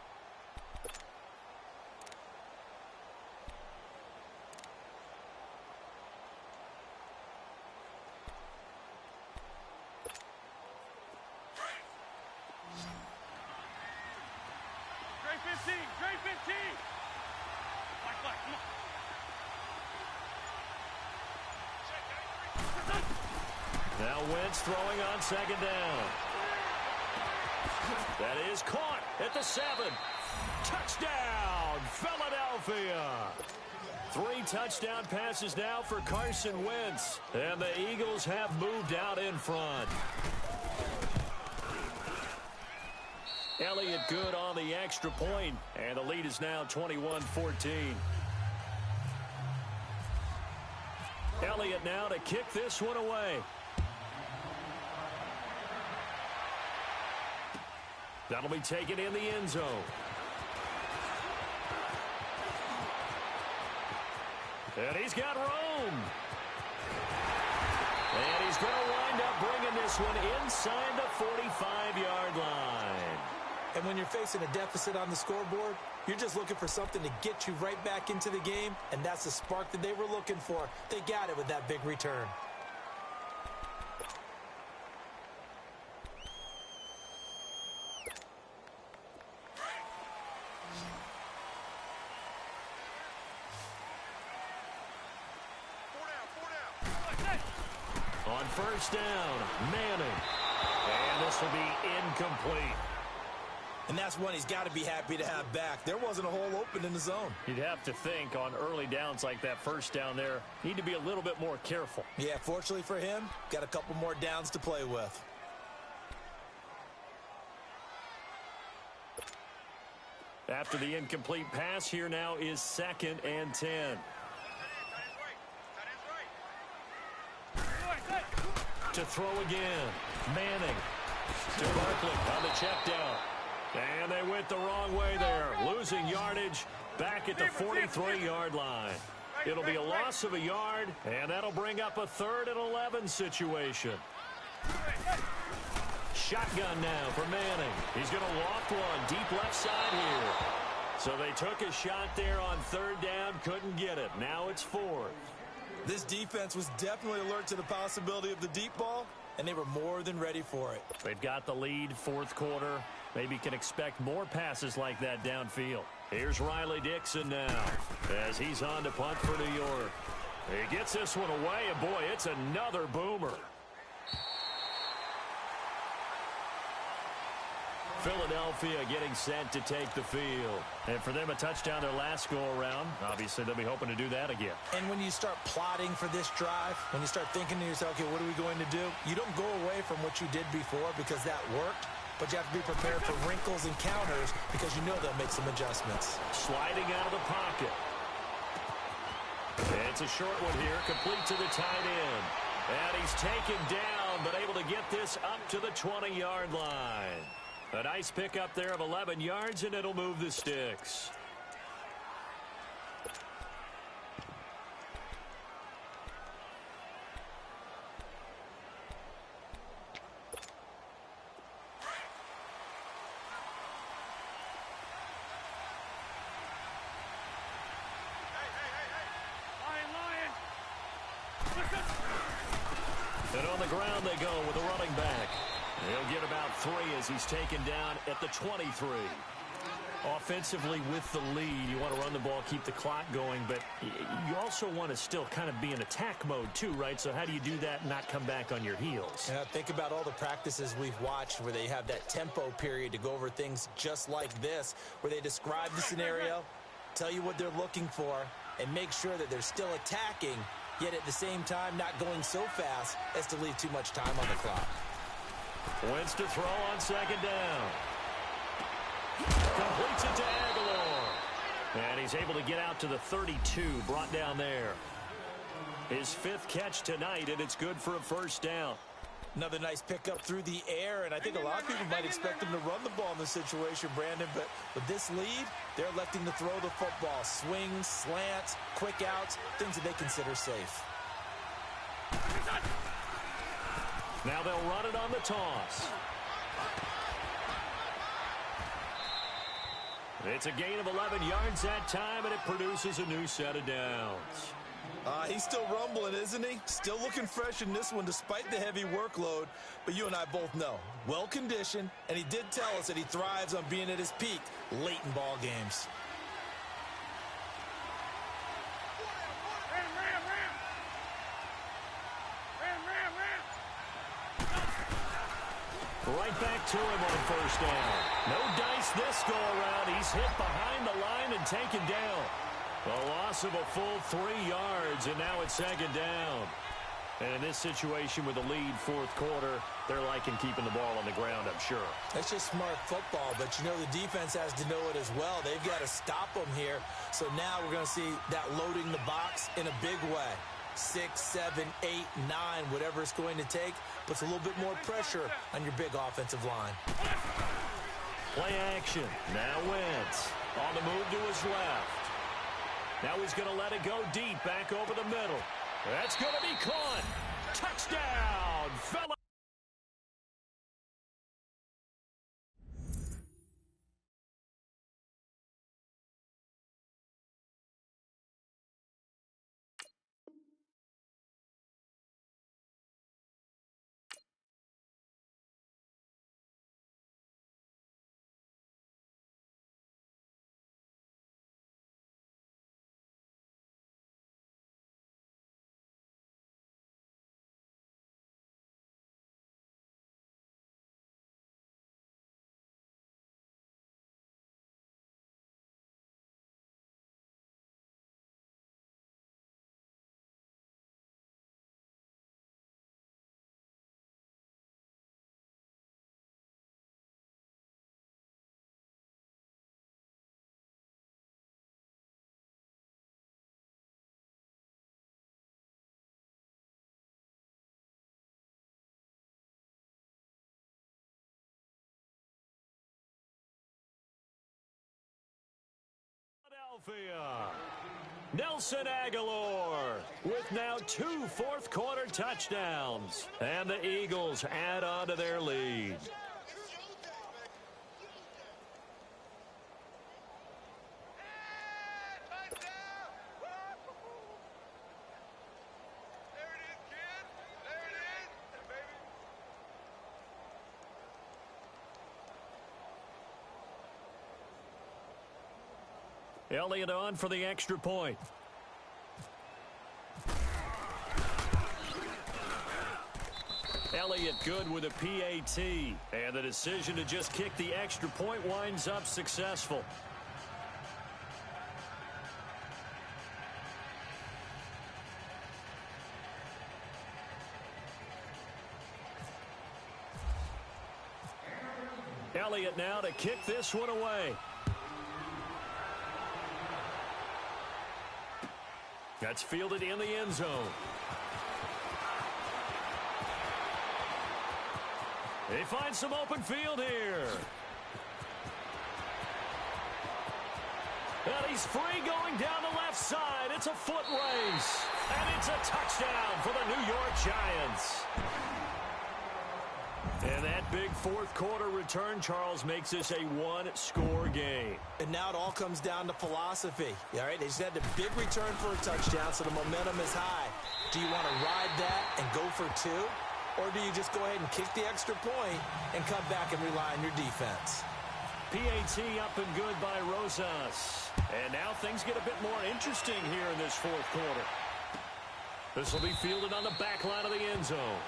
Now Wentz throwing on 2nd down. That is caught at the 7. Touchdown, Philadelphia. 3 touchdown passes now for Carson Wentz. And the Eagles have moved out in front. Elliott good on the extra point, and the lead is now 21-14. Elliott now to kick this one away. That'll be taken in the end zone. And he's got room. And he's going to wind up bringing this one inside the 45-yard line. And when you're facing a deficit on the scoreboard, you're just looking for something to get you right back into the game, and that's the spark that they were looking for. They got it with that big return. On 1st down, Manning. And this will be incomplete. And that's one he's got to be happy to have back. There wasn't a hole open in the zone. You'd have to think on early downs like that 1st down there, need to be a little bit more careful. Yeah, fortunately for him, got a couple more downs to play with. After the incomplete pass, here now is 2nd and 10. To throw again. Manning to Barkley on the check down. And they went the wrong way there. Losing yardage back at the 43-yard line. It'll be a loss of a yard, and that'll bring up a 3rd and 11 situation. Shotgun now for Manning. He's going to loft one deep left side here. So they took a shot there on 3rd down, couldn't get it. Now it's 4th. This defense was definitely alert to the possibility of the deep ball, and they were more than ready for it. They've got the lead, 4th quarter. Maybe can expect more passes like that downfield. Here's Riley Dixon now as he's on to punt for New York. He gets this one away, and boy, it's another boomer. Philadelphia getting set to take the field. And for them, a touchdown their last go-around. Obviously, they'll be hoping to do that again. And when you start plotting for this drive, when you start thinking to yourself, okay, what are we going to do? You don't go away from what you did before because that worked, but you have to be prepared for wrinkles and counters because you know they'll make some adjustments. Sliding out of the pocket. It's a short one here, complete to the tight end. And he's taken down, but able to get this up to the 20-yard line. A nice pickup there of 11 yards, and it'll move the sticks. And on the ground they go with a running back. He'll get about 3 as he's taken down at the 23. Offensively with the lead, you want to run the ball, keep the clock going, but you also want to still kind of be in attack mode too, right? So how do you do that and not come back on your heels? Yeah, think about all the practices we've watched where they have that tempo period to go over things just like this, where they describe the scenario, tell you what they're looking for, and make sure that they're still attacking, yet at the same time not going so fast as to leave too much time on the clock. Wentz to throw on second down. Completes it to Aguilar. And he's able to get out to the 32, brought down there. His 5th catch tonight, and it's good for a first down. Another nice pickup through the air, and I think a lot of people might expect him to run the ball in this situation, Brandon, but with this lead, they're electing to throw the football. Swings, slants, quick outs, things that they consider safe. Now they'll run it on the toss. It's a gain of 11 yards that time, and it produces a new set of downs. He's still rumbling, isn't he? Still looking fresh in this one despite the heavy workload. But you and I both know, well-conditioned, and he did tell us that he thrives on being at his peak late in ball games. Right back to him on first down. No dice this go-around. He's hit behind the line and taken down. A loss of a full 3 yards, and now it's second down. And in this situation with the lead, fourth quarter, they're liking keeping the ball on the ground, I'm sure. That's just smart football, but you know the defense has to know it as well. They've got to stop them here. So now we're going to see that loading the box in a big way. 6, 7, 8, 9, whatever it's going to take, puts a little bit more pressure on your big offensive line. Play action. Now Wentz on the move to his left. Now he's going to let it go deep, back over the middle. That's going to be caught. Touchdown, fella. Philadelphia. Nelson Aguilar with now 2 fourth-quarter touchdowns. And the Eagles add on to their lead. Elliott on for the extra point. Elliott good with a PAT. And the decision to just kick the extra point winds up successful. Elliott now to kick this one away. That's fielded in the end zone. They find some open field here. And he's free going down the left side. It's a foot race. And it's a touchdown for the New York Giants. And that big fourth-quarter return, Charles, makes this a one-score game. And now it all comes down to philosophy. All right, they just had a big return for a touchdown, so the momentum is high. Do you want to ride that and go for two? Or do you just go ahead and kick the extra point and come back and rely on your defense? PAT up and good by Rosas. And now things get a bit more interesting here in this fourth quarter. This will be fielded on the back line of the end zone.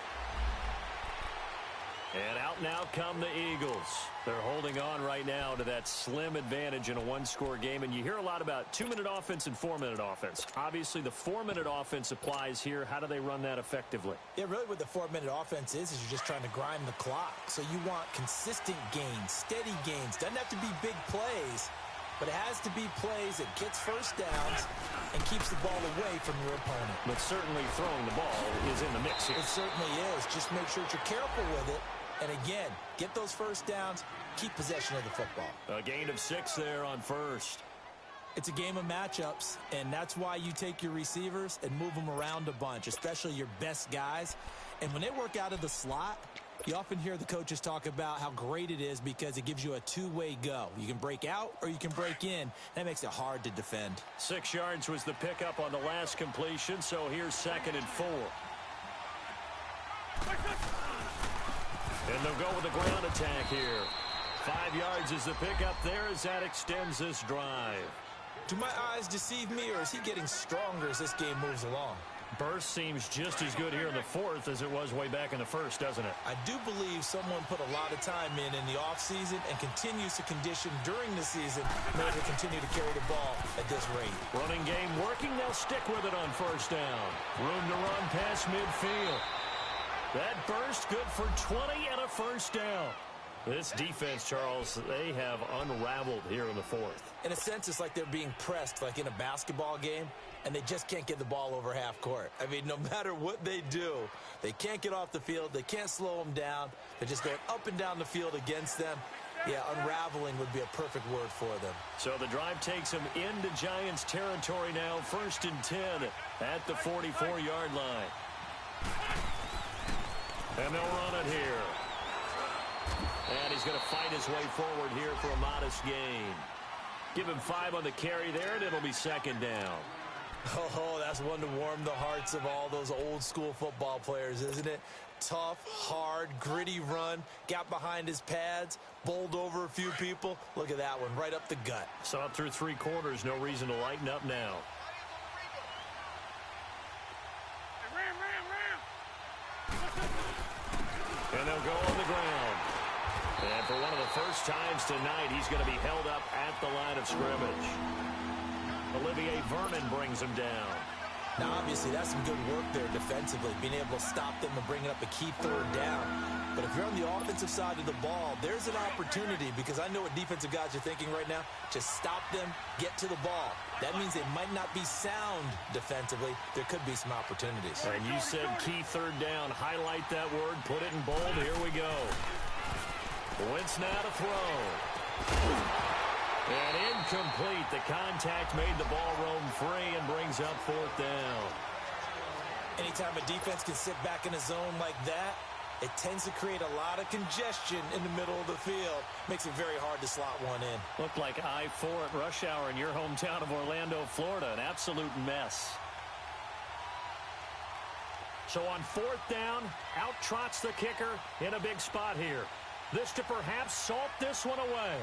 And out now come the Eagles. They're holding on right now to that slim advantage in a one-score game. And you hear a lot about 2-minute offense and 4-minute offense. Obviously, the 4-minute offense applies here. How do they run that effectively? Yeah, really what the 4-minute offense is you're just trying to grind the clock. So you want consistent gains, steady gains. Doesn't have to be big plays, but it has to be plays that gets first downs and keeps the ball away from your opponent. But certainly throwing the ball is in the mix here. It certainly is. Just make sure that you're careful with it. And again, get those first downs, keep possession of the football. A gain of 6 there on first. It's a game of matchups, and that's why you take your receivers and move them around a bunch, especially your best guys. And when they work out of the slot, you often hear the coaches talk about how great it is because it gives you a two-way go. You can break out or you can break in. That makes it hard to defend. 6 yards was the pickup on the last completion, so here's 2nd and 4. And they'll go with a ground attack here. 5 yards is the pickup there as that extends this drive. Do my eyes deceive me, or is he getting stronger as this game moves along? Burst seems just as good here in the fourth as it was way back in the first, doesn't it? I do believe someone put a lot of time in the offseason and continues to condition during the season in order to continue to carry the ball at this rate. Running game working. They'll stick with it on first down. Room to run past midfield. That burst good for 20 and a first down. This defense, Charles, they have unraveled here in the fourth. In a sense, it's like they're being pressed like in a basketball game, and they just can't get the ball over half court. I mean, no matter what they do, they can't get off the field. They can't slow them down. They're just going up and down the field against them. Yeah, unraveling would be a perfect word for them. So the drive takes them into Giants territory now. 1st and 10 at the 44-yard line. And they'll run it here. And he's going to fight his way forward here for a modest gain. Give him 5 on the carry there, and it'll be 2nd down. Oh, that's one to warm the hearts of all those old-school football players, isn't it? Tough, hard, gritty run, got behind his pads, bowled over a few people. Look at that one, right up the gut. Saw it through 3 quarters, no reason to lighten up now. And they'll go on the ground. And for one of the first times tonight, he's going to be held up at the line of scrimmage. Olivier Vernon brings him down. Now, obviously, that's some good work there defensively, being able to stop them and bringing up a key 3rd down. But if you're on the offensive side of the ball, there's an opportunity, because I know what defensive guys are thinking right now. Just stop them, get to the ball. That means they might not be sound defensively. There could be some opportunities. And you said key 3rd down. Highlight that word. Put it in bold. Here we go. Wentz now to throw. And incomplete. The contact made the ball roam free and brings up 4th down. Anytime a defense can sit back in a zone like that, it tends to create a lot of congestion in the middle of the field. Makes it very hard to slot one in. Looked like I-4 at rush hour in your hometown of Orlando, Florida. An absolute mess. So on 4th down, out trots the kicker in a big spot here. This to perhaps salt this one away.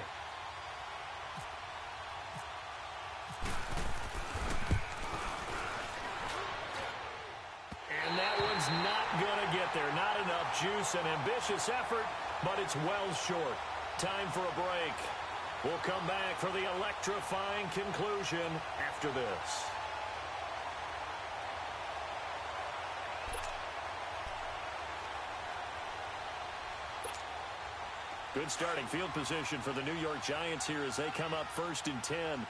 And that one's not going to get there. Not enough juice. An ambitious effort, but it's well short. Time for a break. We'll come back for the electrifying conclusion after this. Good starting field position for the New York Giants here as they come up 1st and 10.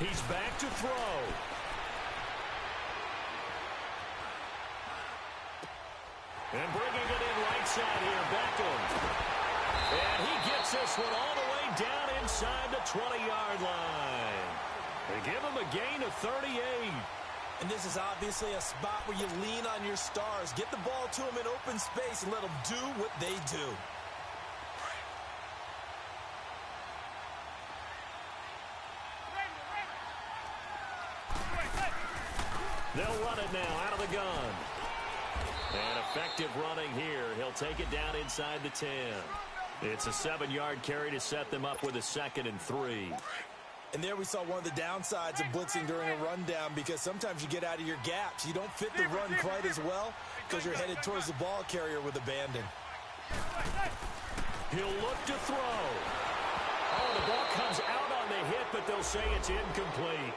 He's back to throw. And bringing it in right side here, Beckham. And he gets this one all the way down inside the 20-yard line. They give him a gain of 38. And this is obviously a spot where you lean on your stars. Get the ball to them in open space and let them do what they do. They'll run it now out of the gun. And effective running here. He'll take it down inside the 10. It's a 7-yard carry to set them up with a 2nd and 3. And there we saw one of the downsides of blitzing during a rundown, because sometimes you get out of your gaps. You don't fit the run quite as well because you're headed towards the ball carrier with abandon. He'll look to throw. Oh, the ball comes out on the hit, but they'll say it's incomplete.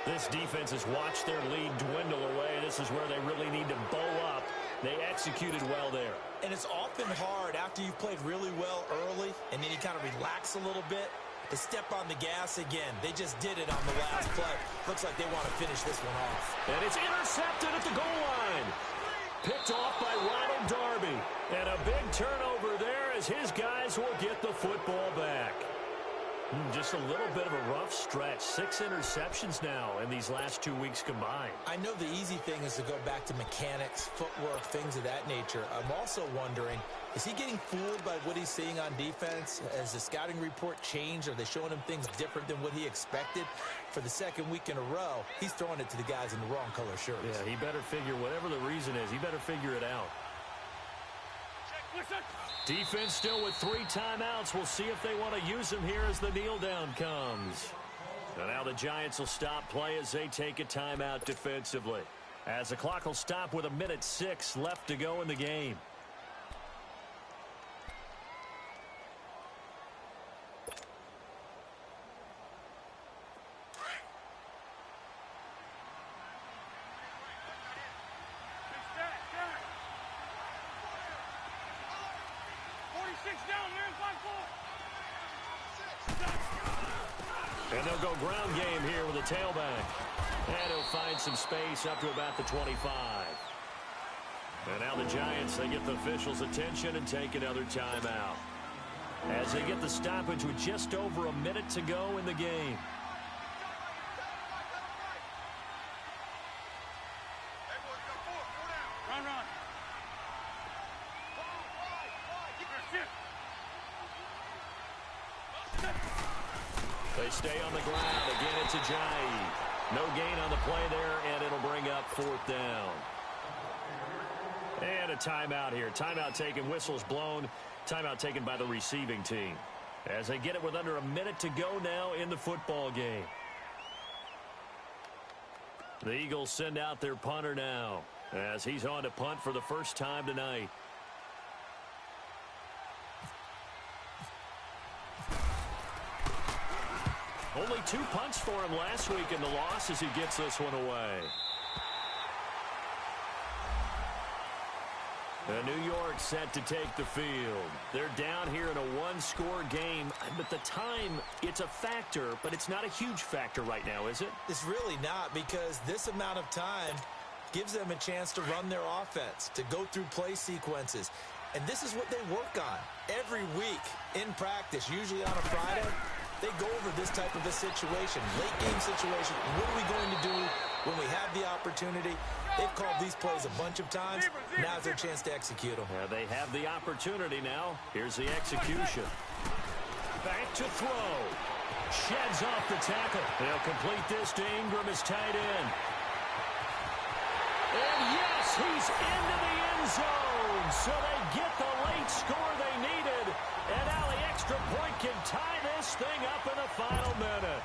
This defense has watched their lead dwindle away. This is where they really need to bow up. They executed well there. And it's often hard after you've played really well early and then you kind of relax a little bit to step on the gas again. They just did it on the last play. Looks like they want to finish this one off. And it's intercepted at the goal line. Picked off by Ronald Darby. And a big turnover there as his guys will get the football back. Just a little bit of a rough stretch. 6 interceptions now in these last 2 weeks combined. I know the easy thing is to go back to mechanics, footwork, things of that nature. I'm also wondering, is he getting fooled by what he's seeing on defense? Has the scouting report changed? Are they showing him things different than what he expected? For the 2nd week in a row, he's throwing it to the guys in the wrong color shirts. Yeah, he better figure, whatever the reason is, he better figure it out. Defense still with 3 timeouts. We'll see if they want to use them here as the kneel down comes. And now the Giants will stop play as they take a timeout defensively. As the clock will stop with 1:06 left to go in the game. And they'll go ground game here with a tailback. And he'll find some space up to about the 25. And now the Giants, they get the officials' attention and take another timeout. As they get the stoppage with just over a minute to go in the game. They stay on the ground. Again, it's Ajayi. No gain on the play there, and it'll bring up 4th down. And a timeout here. Timeout taken, whistles blown. Timeout taken by the receiving team. As they get it with under a minute to go now in the football game. The Eagles send out their punter now as he's on to punt for the first time tonight. Only 2 punts for him last week in the loss as he gets this one away. And New York set to take the field. They're down here in a 1-score game, but the time, it's a factor, but it's not a huge factor right now, is it? It's really not, because this amount of time gives them a chance to run their offense, to go through play sequences. And this is what they work on every week in practice, usually on a Friday. They go over this type of a situation, late game situation. What are we going to do when we have the opportunity? They've called these plays a bunch of times. Now's their chance to execute them. Yeah, they have the opportunity now. Here's the execution. Back to throw. Sheds off the tackle. They'll complete this to Ingram as tight end. And yes, he's into the end zone. So they get the late score they needed. And now the extra point can tie this thing up in the final minute.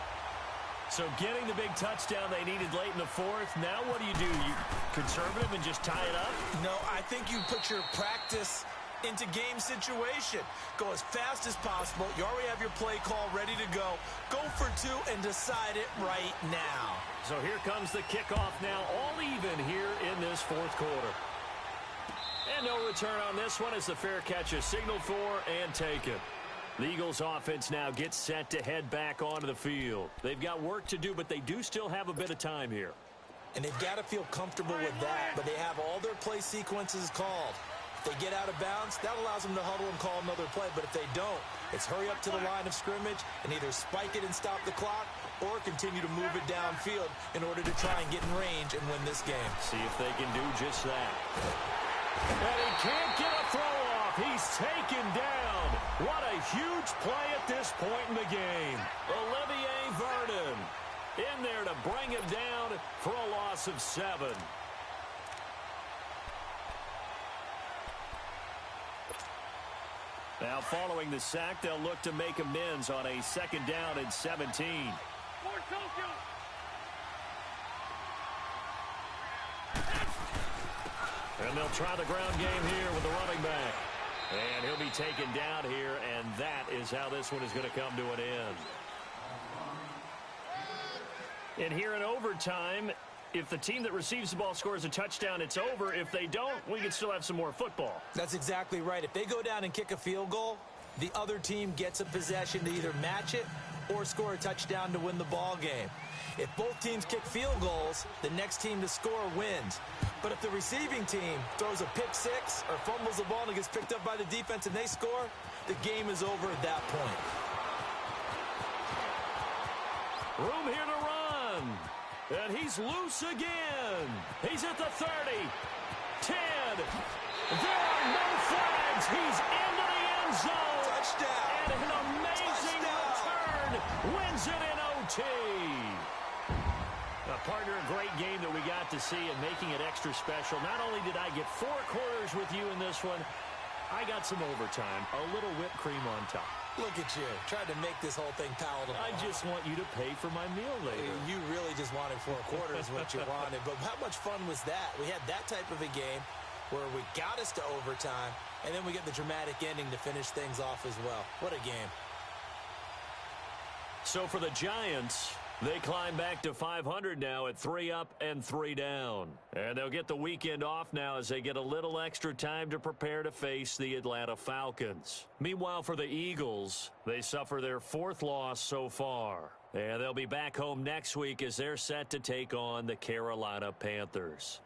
So getting the big touchdown they needed late in the 4th. Now what do? You conservative and just tie it up? No, I think you put your practice into game situation. Go as fast as possible. You already have your play call ready to go. Go for 2 and decide it right now. So here comes the kickoff now, all even here in this 4th quarter. And no return on this one as the fair catch is signaled for and taken. The Eagles offense now gets set to head back onto the field. They've got work to do, but they do still have a bit of time here. And they've got to feel comfortable with that, but they have all their play sequences called. If they get out of bounds, that allows them to huddle and call another play. But if they don't, it's hurry up to the line of scrimmage and either spike it and stop the clock or continue to move it downfield in order to try and get in range and win this game. See if they can do just that. And he can't get a throw off. He's taken down. What a huge play at this point in the game. Olivier Vernon in there to bring him down for a loss of 7. Now, following the sack, they'll look to make amends on a 2nd down and 17. And they'll try the ground game here with the running back. And he'll be taken down here, and that is how this one is going to come to an end. And here in overtime, if the team that receives the ball scores a touchdown, it's over. If they don't, we can still have some more football. That's exactly right. If they go down and kick a field goal, the other team gets a possession to either match it or score a touchdown to win the ball game. If both teams kick field goals, the next team to score wins. But if the receiving team throws a pick six or fumbles the ball and it gets picked up by the defense and they score, the game is over at that point. Room here to run. And he's loose again. He's at the 30. 10. There are no flags. He's into the end zone. Touchdown. And an amazing return wins it in OT. Partner, a great game that we got to see and making it extra special. Not only did I get 4 quarters with you in this one, I got some overtime, a little whipped cream on top. Look at you, trying to make this whole thing palatable. I just want you to pay for my meal later. You really just wanted 4 quarters what you wanted, but how much fun was that? We had that type of a game where we got us to overtime, and then we get the dramatic ending to finish things off as well. What a game. So for the Giants, they climb back to 500 now at 3 up and 3 down. And they'll get the weekend off now as they get a little extra time to prepare to face the Atlanta Falcons. Meanwhile, for the Eagles, they suffer their 4th loss so far. And they'll be back home next week as they're set to take on the Carolina Panthers.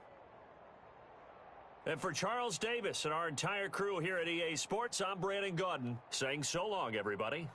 And for Charles Davis and our entire crew here at EA Sports, I'm Brandon Gaudin saying so long, everybody.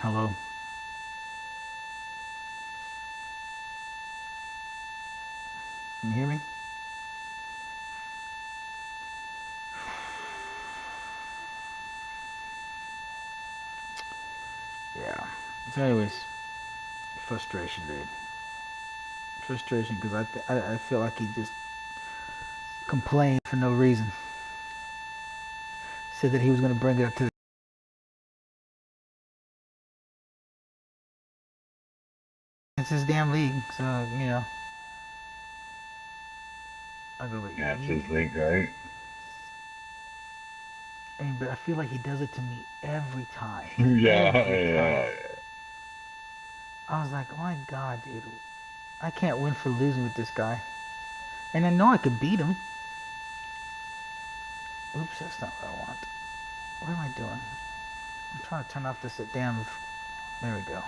Hello. Can you hear me? Yeah. So anyways, frustration, dude. Frustration because I feel like he just complained for no reason. Said that he was going to bring it up to the... It's his damn league, so, you know. I'll go with That's you. his league, right? But I feel like he does it to me every time. Yeah, Every yeah. time. I was like, oh my god, dude. I can't win for losing with this guy. And I know I could beat him. Oops, that's not what I want. What am I doing? I'm trying to turn off this damn... There we go.